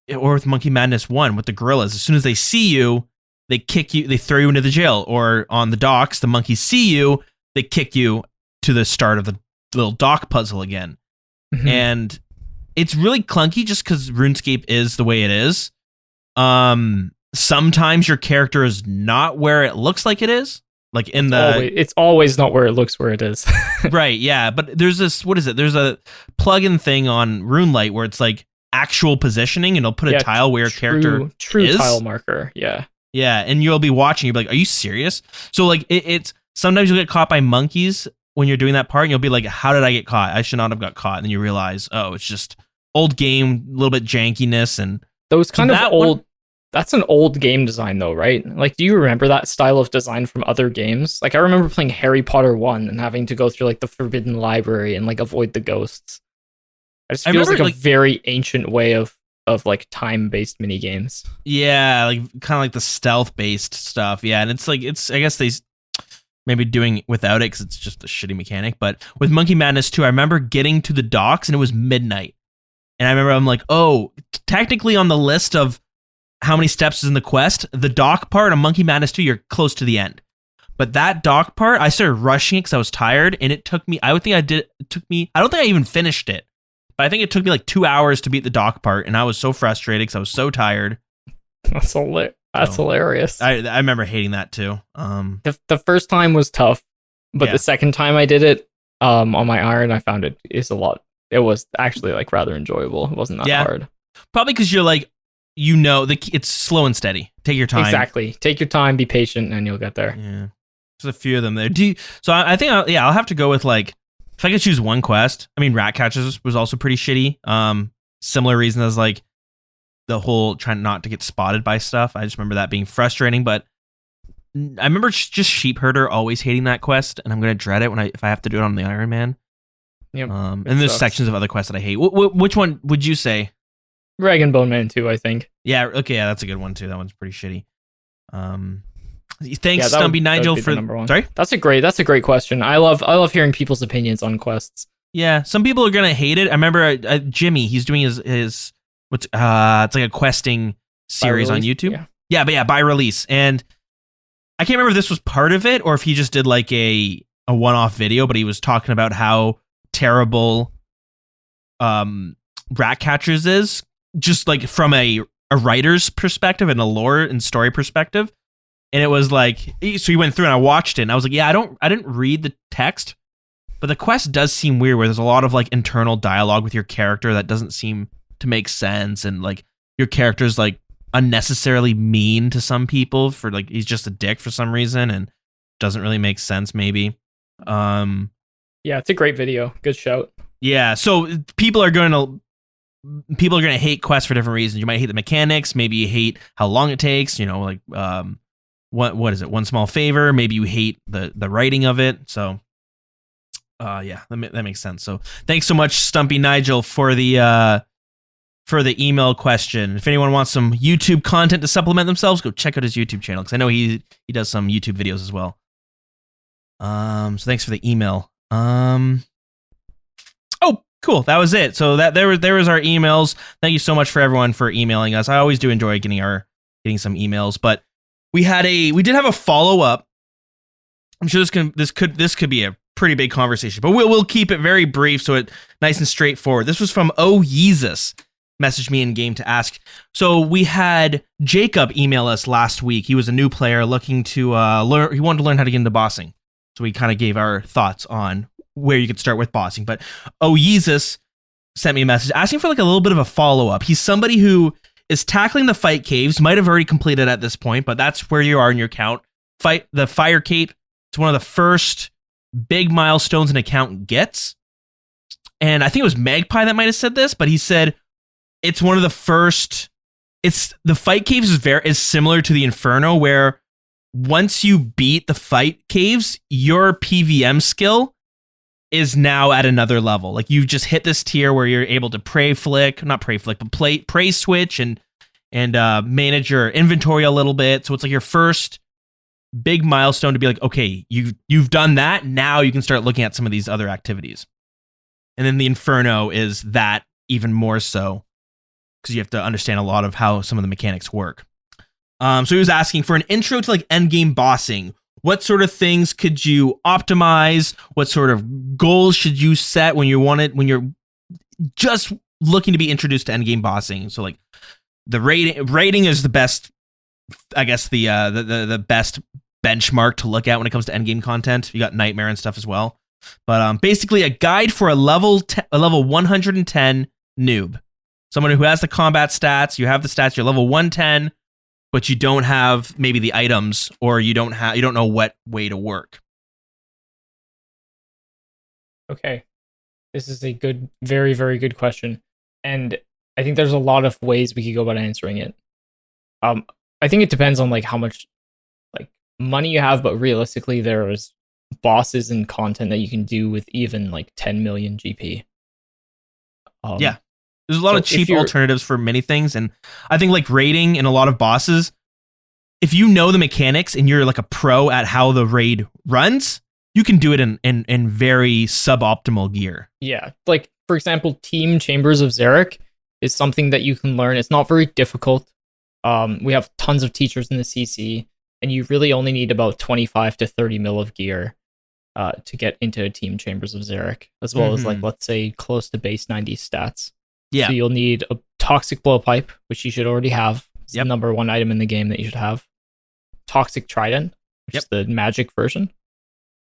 with Monkey Madness 1 with the gorillas, as soon as they see you, they kick you, they throw you into the jail. Or on the docks, the monkeys see you, they kick you to the start of the little dock puzzle again. Mm-hmm. And it's really clunky just because RuneScape is the way it is. Sometimes your character is not where it looks like it is. Like it's always not where it looks where it is. Right, yeah. But there's this, what is it? There's a plugin thing on RuneLite where it's like actual positioning and it'll put a tile where your character is. Tile marker, yeah. Yeah, and you'll be watching, you'll be like, are you serious? So like it's sometimes you'll get caught by monkeys when you're doing that part and you'll be like, how did I get caught? I should not have got caught. And then you realize, oh, it's just old game, a little bit jankiness. And those kind of old, that's an old game design though, right? Like, do you remember that style of design from other games? Like I remember playing Harry Potter 1 and having to go through like the Forbidden Library and like avoid the ghosts. It just feels like a very ancient way of like time-based mini games. Yeah, like kind of like the stealth-based stuff. Yeah, and it's like I guess they maybe doing without it because it's just a shitty mechanic. But with Monkey Madness 2, I remember getting to the docks and it was midnight, and I remember I'm like, oh, technically on the list of how many steps is in the quest, the dock part of Monkey Madness 2, you're close to the end. But that dock part, I started rushing it because I was tired, and it took me. I would think I did. It took me. I don't think I even finished it, but I think it took me like 2 hours to beat the dock part, and I was so frustrated because I was so tired. That's hilarious. I remember hating that too. The first time was tough, but the second time I did it on my iron, I found it is a lot. It was actually like rather enjoyable. It wasn't that hard. Probably because you're like, it's slow and steady. Take your time. Exactly. Take your time, be patient, and you'll get there. Yeah. There's a few of them there. So I think I'll have to go with like, if I could choose one quest. I mean, rat catchers was also pretty shitty. Similar reason as like the whole trying not to get spotted by stuff. I just remember that being frustrating. But I remember just sheep herder always hating that quest, and I'm gonna dread it if I have to do it on the Iron Man. Yep. And there's sections of other quests that I hate. Which one would you say? Rag and Bone Man 2, I think. Yeah. Okay. Yeah, that's a good one too. That one's pretty shitty. Thanks, Stumpy Nigel, for number one. Sorry. That's a great question. I love hearing people's opinions on quests. Yeah, some people are gonna hate it. I remember Jimmy. He's doing his it's like a questing series on YouTube. Yeah, by release. And I can't remember if this was part of it or if he just did like a one-off video, but he was talking about how terrible rat catchers is, just like from a writer's perspective and a lore and story perspective. And it was like, so he went through and I watched it and I was like, yeah, I didn't read the text, but the quest does seem weird where there's a lot of like internal dialogue with your character that doesn't seem to make sense. And like your character's like unnecessarily mean to some people for like, he's just a dick for some reason and doesn't really make sense maybe. Yeah, it's a great video. Good shout. Yeah. So people are going to hate quests for different reasons. You might hate the mechanics. Maybe you hate how long it takes, like, what is it? One small favor. Maybe you hate the writing of it. So, yeah, that makes sense. So, thanks so much, Stumpy Nigel, for the email question. If anyone wants some YouTube content to supplement themselves, go check out his YouTube channel because I know he does some YouTube videos as well. So thanks for the email. Oh, cool. That was it. So there was our emails. Thank you so much for everyone for emailing us. I always do enjoy getting some emails, but we did have a follow-up. I'm sure this could be a pretty big conversation, but we'll keep it very brief so it nice and straightforward. This was from Yeezus. Messaged me in game to ask. So we had Jacob email us last week. He was a new player looking to learn. He wanted to learn how to get into bossing. So we kind of gave our thoughts on where you could start with bossing. But Yeezus sent me a message asking for like a little bit of a follow-up. He's somebody who is tackling the fight caves, might have already completed at this point, but that's where you are in your count. Fight the fire cape. It's one of the first big milestones an account gets. And I think it was Magpie that might have said this, but he said it's one of the first. It's the fight caves is similar to the Inferno, where once you beat the fight caves, your PVM skill is now at another level. Like you've just hit this tier where you're able to pray switch and manage your inventory a little bit. So it's like your first big milestone to be like, okay, you've done that. Now you can start looking at some of these other activities. And then the Inferno is that even more so because you have to understand a lot of how some of the mechanics work. So he was asking for an intro to like endgame bossing. What sort of things could you optimize? What sort of goals should you set when you're just looking to be introduced to endgame bossing? So like the rating is the best, I guess the best benchmark to look at when it comes to endgame content. You got Nightmare and stuff as well. But basically a guide for a level 110 noob. Someone who has the combat stats, you have the stats, you're level 110, but you don't have maybe the items or you don't know what way to work. Okay. This is a good, very, very good question. And I think there's a lot of ways we could go about answering it. I think it depends on like how much like money you have, but realistically there's bosses and content that you can do with even like 10 million GP. Yeah. There's a lot of cheap alternatives for many things, and I think like raiding and a lot of bosses, if you know the mechanics and you're like a pro at how the raid runs, you can do it in very suboptimal gear. Yeah, like for example, Team Chambers of Xeric is something that you can learn. It's not very difficult. We have tons of teachers in the CC. and you really only need about 25 to 30 mil of gear to get into Team Chambers of Xeric, as well as like let's say close to base 90 stats. Yeah. So you'll need a Toxic Blowpipe, which you should already have. It's the number one item in the game that you should have. Toxic Trident, which is the magic version,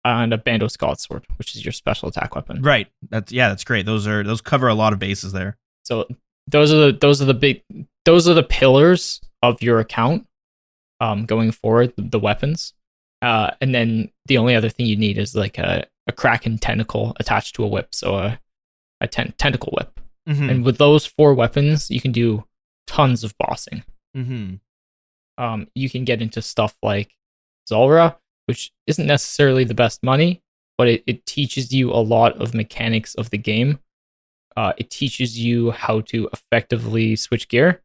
and a Bando Scald Sword, which is your special attack weapon. Right. That's great. Those cover a lot of bases there. So those are the pillars of your account going forward, the weapons. And then the only other thing you need is like a Kraken tentacle attached to a whip, so a tentacle whip. And with those 4 weapons, you can do tons of bossing. You can get into stuff like Zulrah, which isn't necessarily the best money, but it teaches you a lot of mechanics of the game. It teaches you how to effectively switch gear.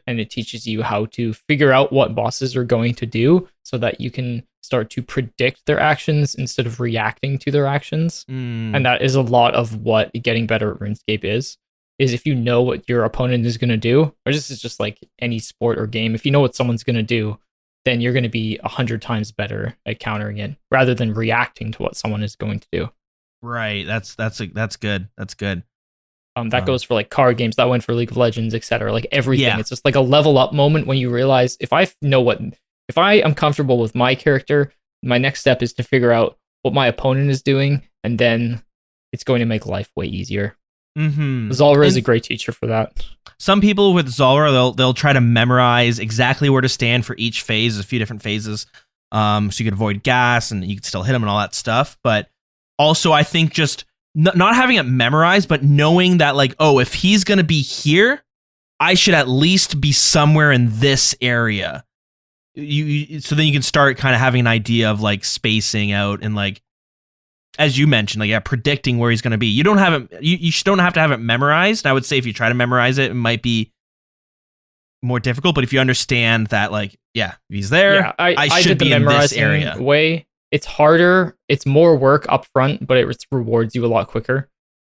And it teaches you how to figure out what bosses are going to do so that you can start to predict their actions instead of reacting to their actions. And that is a lot of what getting better at RuneScape is if you know what your opponent is going to do, or this is just like any sport or game, if you know what someone's going to do, then you're going to be 100 times better at countering it rather than reacting to what someone is going to do. Right. That's good. That's good. That goes for like card games, that went for League of Legends, etc. Like everything. Yeah. It's just like a level up moment when you realize if I am comfortable with my character, my next step is to figure out what my opponent is doing, and then it's going to make life way easier. Zulrah is a great teacher for that. Some people with Zulrah, they'll try to memorize exactly where to stand for each phase, a few different phases, so you can avoid gas and you can still hit them and all that stuff. But also, I think just not having it memorized, but knowing that like, oh, if he's gonna be here, I should at least be somewhere in this area. So then you can start kind of having an idea of like spacing out and like, as you mentioned, like predicting where he's gonna be. You don't have it. You don't have to have it memorized. I would say if you try to memorize it, it might be more difficult. But if you understand that, like, if he's there, I should be in this area. Way. It's harder. It's more work up front, but it rewards you a lot quicker.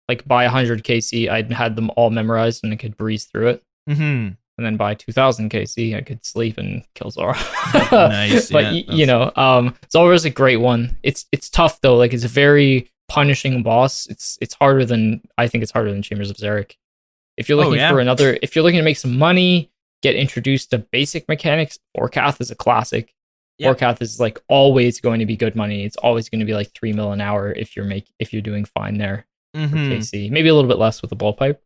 Like by 100 KC, I had them all memorized and I could breeze through it. And then by 2000 KC, I could sleep and kill Zulrah. Nice. But Zulrah is a great one. It's tough though. Like it's a very punishing boss. It's harder than Chambers of Xeric. If you're looking if you're looking to make some money, get introduced to basic mechanics, Orcath is a classic. Orcath is like always going to be good money. It's always going to be like 3 mil an hour if you're doing fine there. For KC, maybe a little bit less with the blowpipe.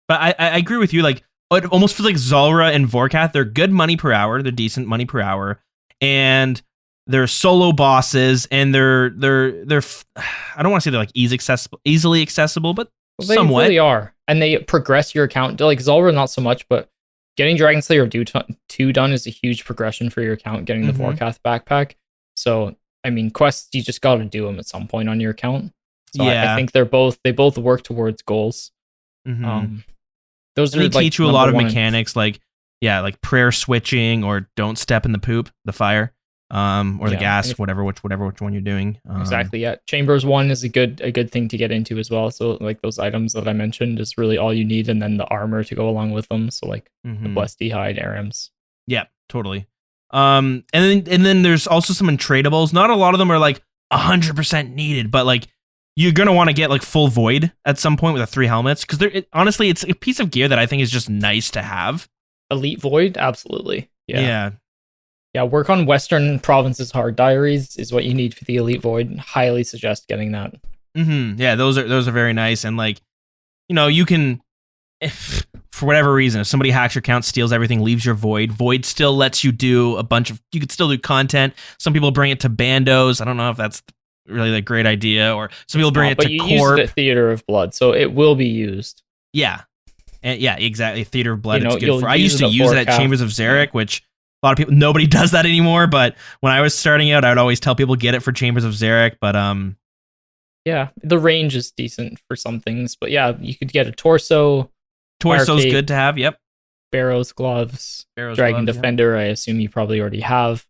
But I agree with you. Like it almost feels like Zulrah and Vorkath, they're good money per hour. They're decent money per hour, and they're solo bosses, and they're I don't want to say they're like easily accessible, but they somewhat. Really are, and they progress your account. Like Zulrah, not so much, but getting Dragon Slayer 2 done is a huge progression for your account. Getting the Vorkath backpack, so I mean quests you just got to do them at some point on your account. So I think they both work towards goals. Those they teach you a lot of mechanics, like prayer switching or don't step in the fire, or the gas, whichever one you're doing. Exactly. Yeah, Chambers 1 is a good thing to get into as well. So like those items that I mentioned is really all you need, and then the armor to go along with them. So like the Blessed Hide, Arams. Yeah, totally. And then there's also some untradables. Not a lot of them are like 100% needed, but like you're going to want to get like full void at some point with the 3 helmets, because honestly, it's a piece of gear that I think is just nice to have. Elite void, absolutely. Yeah, work on Western Province's hard diaries is what you need for the elite void. Highly suggest getting that. Yeah, those are very nice, and like, you can, if for whatever reason, if somebody hacks your account, steals everything, leaves your void still lets you do you could still do content. Some people bring it to bandos. I don't know if that's really a great idea, or some people bring it to Corp. But you use it at Theater of Blood, so it will be used. Yeah, and yeah, exactly. Theater of Blood. It's good for. I used to use it at Chambers of Xeric, which a lot of people, nobody does that anymore. But when I was starting out, I would always tell people get it for Chambers of Xeric. But yeah, the range is decent for some things. But yeah, you could get a torso. Torso's good to have. Yep. Barrows gloves. Dragon Defender. Yeah. I assume you probably already have.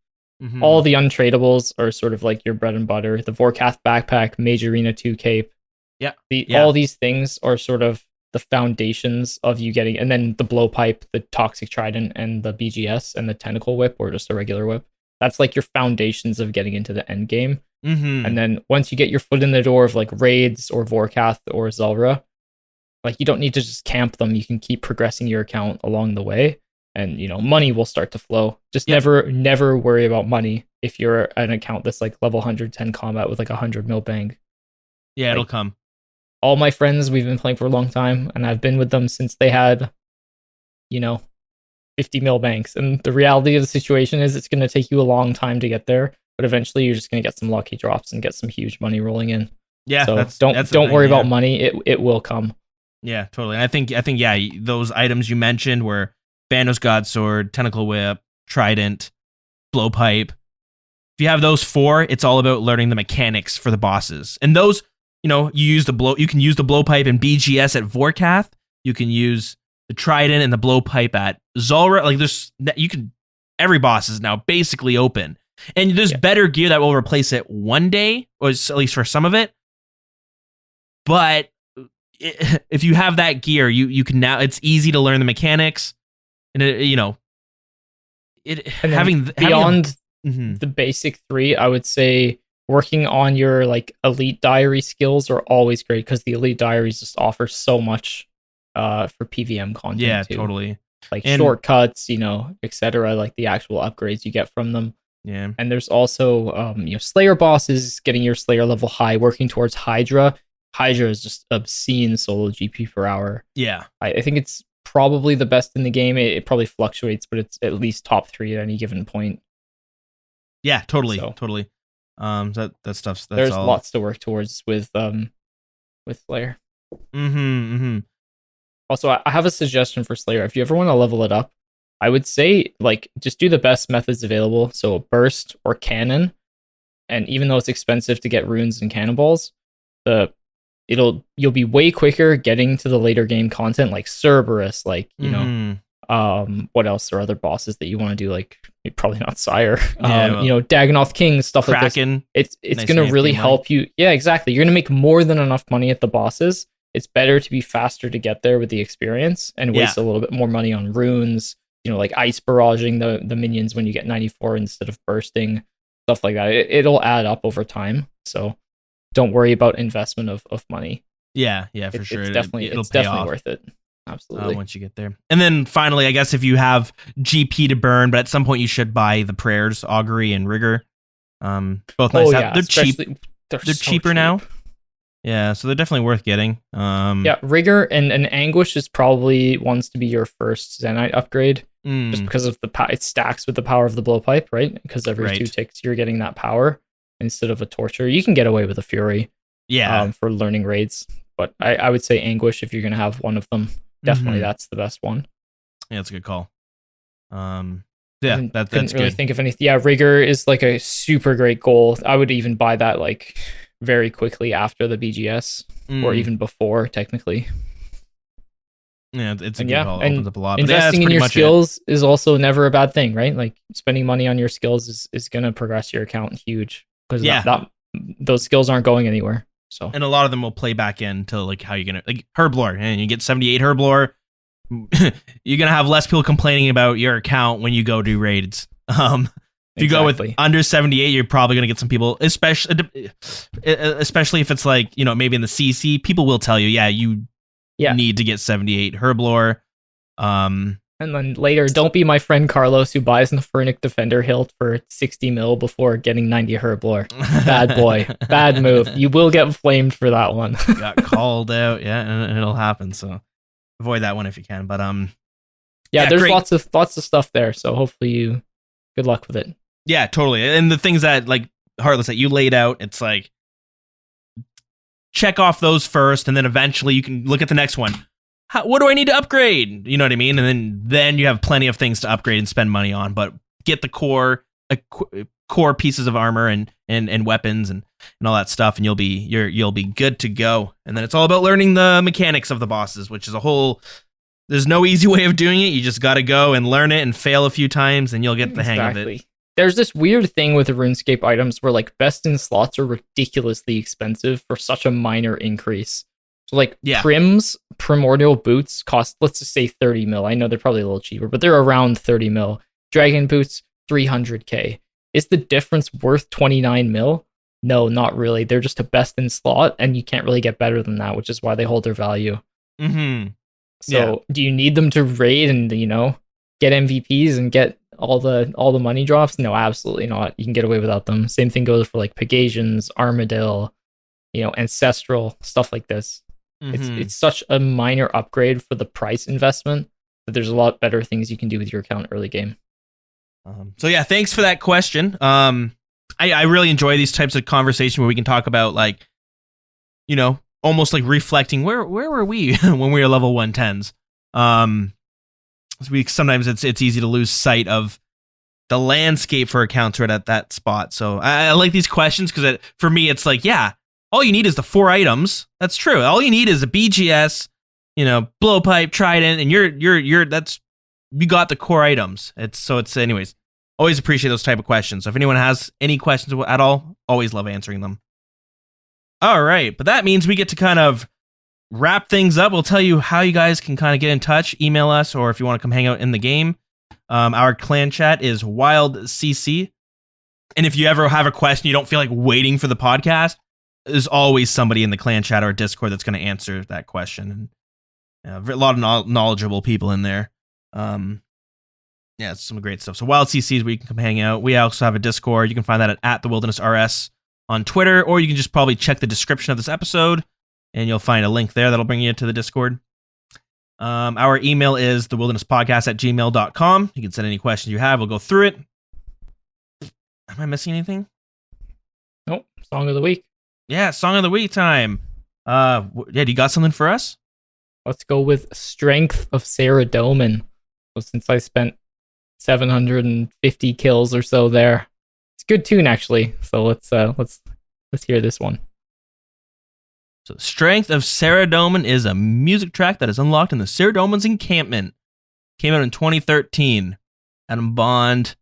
All the untradables are sort of like your bread and butter. The Vorkath backpack, Mage Arena 2 cape. Yeah. All these things are sort of the foundations of you getting, and then the blowpipe, the Toxic Trident, and the BGS, and the Tentacle Whip, or just a regular whip. That's like your foundations of getting into the end game. Mm-hmm. And then once you get your foot in the door of like raids or Vorkath or Zulrah, like you don't need to just camp them. You can keep progressing your account along the way, and money will start to flow. Just never worry about money if you're an account that's like level 110 combat with like 100 mil bang. Yeah, it'll come. All my friends, we've been playing for a long time, and I've been with them since they had 50 mil banks. And the reality of the situation is it's going to take you a long time to get there, but eventually you're just going to get some lucky drops and get some huge money rolling in. Yeah, so that's don't worry about money. It will come. Yeah, totally. And I think yeah, those items you mentioned were Bandos Godsword, Tentacle Whip, Trident, Blowpipe. If you have those 4, it's all about learning the mechanics for the bosses. And those, you can use the Blowpipe and BGS at Vorkath. You can use the Trident and the Blowpipe at Zulrah. Like every boss is now basically open. And there's better gear that will replace it one day, or at least for some of it. But if you have that gear, you can now, it's easy to learn the mechanics, and having the basic 3, I would say working on your like elite diary skills are always great, because the elite diaries just offer so much for PVM content. Yeah, too. Totally. Like shortcuts, etc. Like the actual upgrades you get from them. Yeah. And there's also Slayer bosses, getting your Slayer level high, working towards Hydra. Hydra is just obscene solo GP per hour. Yeah. I think it's probably the best in the game. It probably fluctuates, but it's at least top 3 at any given point. Yeah, totally. That stuff's there's lots to work towards with Slayer. Also, I have a suggestion for Slayer. If you ever want to level it up, I would say like just do the best methods available. So burst or cannon. And even though it's expensive to get runes and cannonballs, you'll be way quicker getting to the later game content, like Cerberus, like what else are other bosses that you want to do, like probably not Sire, Dagonoth King, stuff Kraken. Like this. It's going to really help you. Yeah, exactly. You're going to make more than enough money at the bosses. It's better to be faster to get there with the experience and waste a little bit more money on runes, like ice barraging the minions when you get 94 instead of bursting, stuff like that. It'll add up over time. So don't worry about investment of money. Yeah, for sure. It's definitely worth it. Absolutely. Once you get there. And then finally, I guess if you have GP to burn, but at some point you should buy the prayers, Augury and Rigor. Both nice. Yeah, they're cheap. They're so cheaper cheap now. Yeah, so they're definitely worth getting. Rigor and Anguish is probably wants to be your first Zenite upgrade, just because of it stacks with the power of the blowpipe, right? Because every 2 ticks you're getting that power instead of a torture. You can get away with a fury, for learning raids, but I would say Anguish if you're gonna have one of them. Definitely, that's the best one. Yeah, that's a good call. That's really good. Think of anything. Yeah, Rigor is like a super great goal. I would even buy that like very quickly after the BGS or even before, technically. Yeah, it's a good call. It opens up a lot. Investing in your skills is also never a bad thing, right? Like spending money on your skills is going to progress your account huge, because those skills aren't going anywhere. So, and a lot of them will play back into like how you're gonna like Herblore, and you get 78 Herblore. You're gonna have less people complaining about your account when you go do raids. If you go with under 78, you're probably gonna get some people, especially if it's like maybe in the CC, people will tell you, you need to get 78 Herblore. And then later, don't be my friend Carlos who buys an Fernic Defender hilt for 60 mil before getting 90 Herblore. Bad boy. Bad move. You will get flamed for that one. Got called out, and it'll happen. So avoid that one if you can. But there's great. lots of stuff there. So hopefully good luck with it. Yeah, totally. And the things that like Heartless that you laid out, it's like check off those first, and then eventually you can look at the next one. What do I need to upgrade? You know what I mean? And then you have plenty of things to upgrade and spend money on, but get the core pieces of armor and weapons and all that stuff, and you'll be good to go. And then it's all about learning the mechanics of the bosses, which is there's no easy way of doing it. You just got to go and learn it and fail a few times, and you'll get the hang of it. There's this weird thing with the RuneScape items where like best in slots are ridiculously expensive for such a minor increase. So like Prim's primordial boots cost, let's just say 30 mil. I know they're probably a little cheaper, but they're around 30 mil. Dragon boots, 300k. Is the difference worth 29 mil? No, not really. They're just a best in slot, and you can't really get better than that, which is why they hold their value. Mm-hmm. So do you need them to raid and get MVPs and get all the money drops? No, absolutely not. You can get away without them. Same thing goes for like Pegasians, Armadil, Ancestral, stuff like this. Mm-hmm. It's such a minor upgrade for the price investment that there's a lot better things you can do with your account early game. So yeah, thanks for that question. I really enjoy these types of conversation where we can talk about like, almost like reflecting where were we when we were level 110s. Sometimes it's easy to lose sight of the landscape for accounts right at that spot. So I like these questions because for me it's like, yeah, all you need is the 4 items. That's true. All you need is a BGS, blowpipe, trident, and you got the core items. It's anyways. Always appreciate those type of questions. So if anyone has any questions at all, always love answering them. All right, but that means we get to kind of wrap things up. We'll tell you how you guys can kind of get in touch, email us, or if you want to come hang out in the game. Our clan chat is WildCC. And if you ever have a question, you don't feel like waiting for the podcast, there's always somebody in the clan chat or Discord that's going to answer that question. And a lot of knowledgeable people in there. Yeah, it's some great stuff. So WildCC is where you can come hang out. We also have a Discord. You can find that at the Wilderness RS on Twitter, or you can just probably check the description of this episode, and you'll find a link there that'll bring you to the Discord. Our email is thewildernesspodcast@gmail.com. You can send any questions you have. We'll go through it. Am I missing anything? Nope. Song of the week. Yeah, Song of the Week time. Do you got something for us? Let's go with Strength of Sarah Doman. So since I spent 750 kills or so there, it's a good tune actually. So let's hear this one. So Strength of Sarah Doman is a music track that is unlocked in the Sarah Doman's encampment. Came out in 2013. Adam Bond.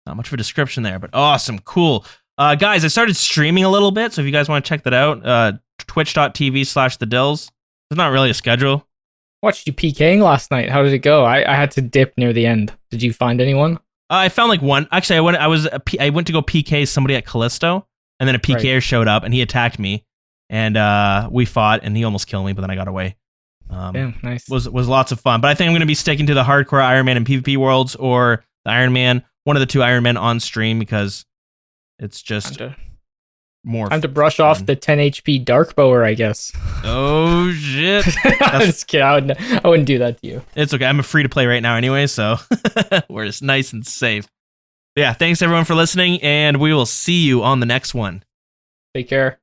Not much of a description there, but awesome, cool. Guys, I started streaming a little bit, so if you guys want to check that out, twitch.tv/thedills. There's not really a schedule. Watched you PKing last night. How did it go? I had to dip near the end. Did you find anyone? I found like one. Actually, I went to go PK somebody at Callisto, and then a PKer showed up, and he attacked me, and we fought, and he almost killed me, but then I got away. Yeah, nice. Was lots of fun, but I think I'm going to be sticking to the hardcore Iron Man and PvP worlds, or the Iron Man, one of the 2 Iron Men on stream, because it's just more time to brush off the 10 HP Dark Bower, I guess. Oh shit! I'm just kidding. I wouldn't do that to you. It's okay. I'm free to play right now anyway, so we're just nice and safe. But yeah, thanks everyone for listening, and we will see you on the next one. Take care.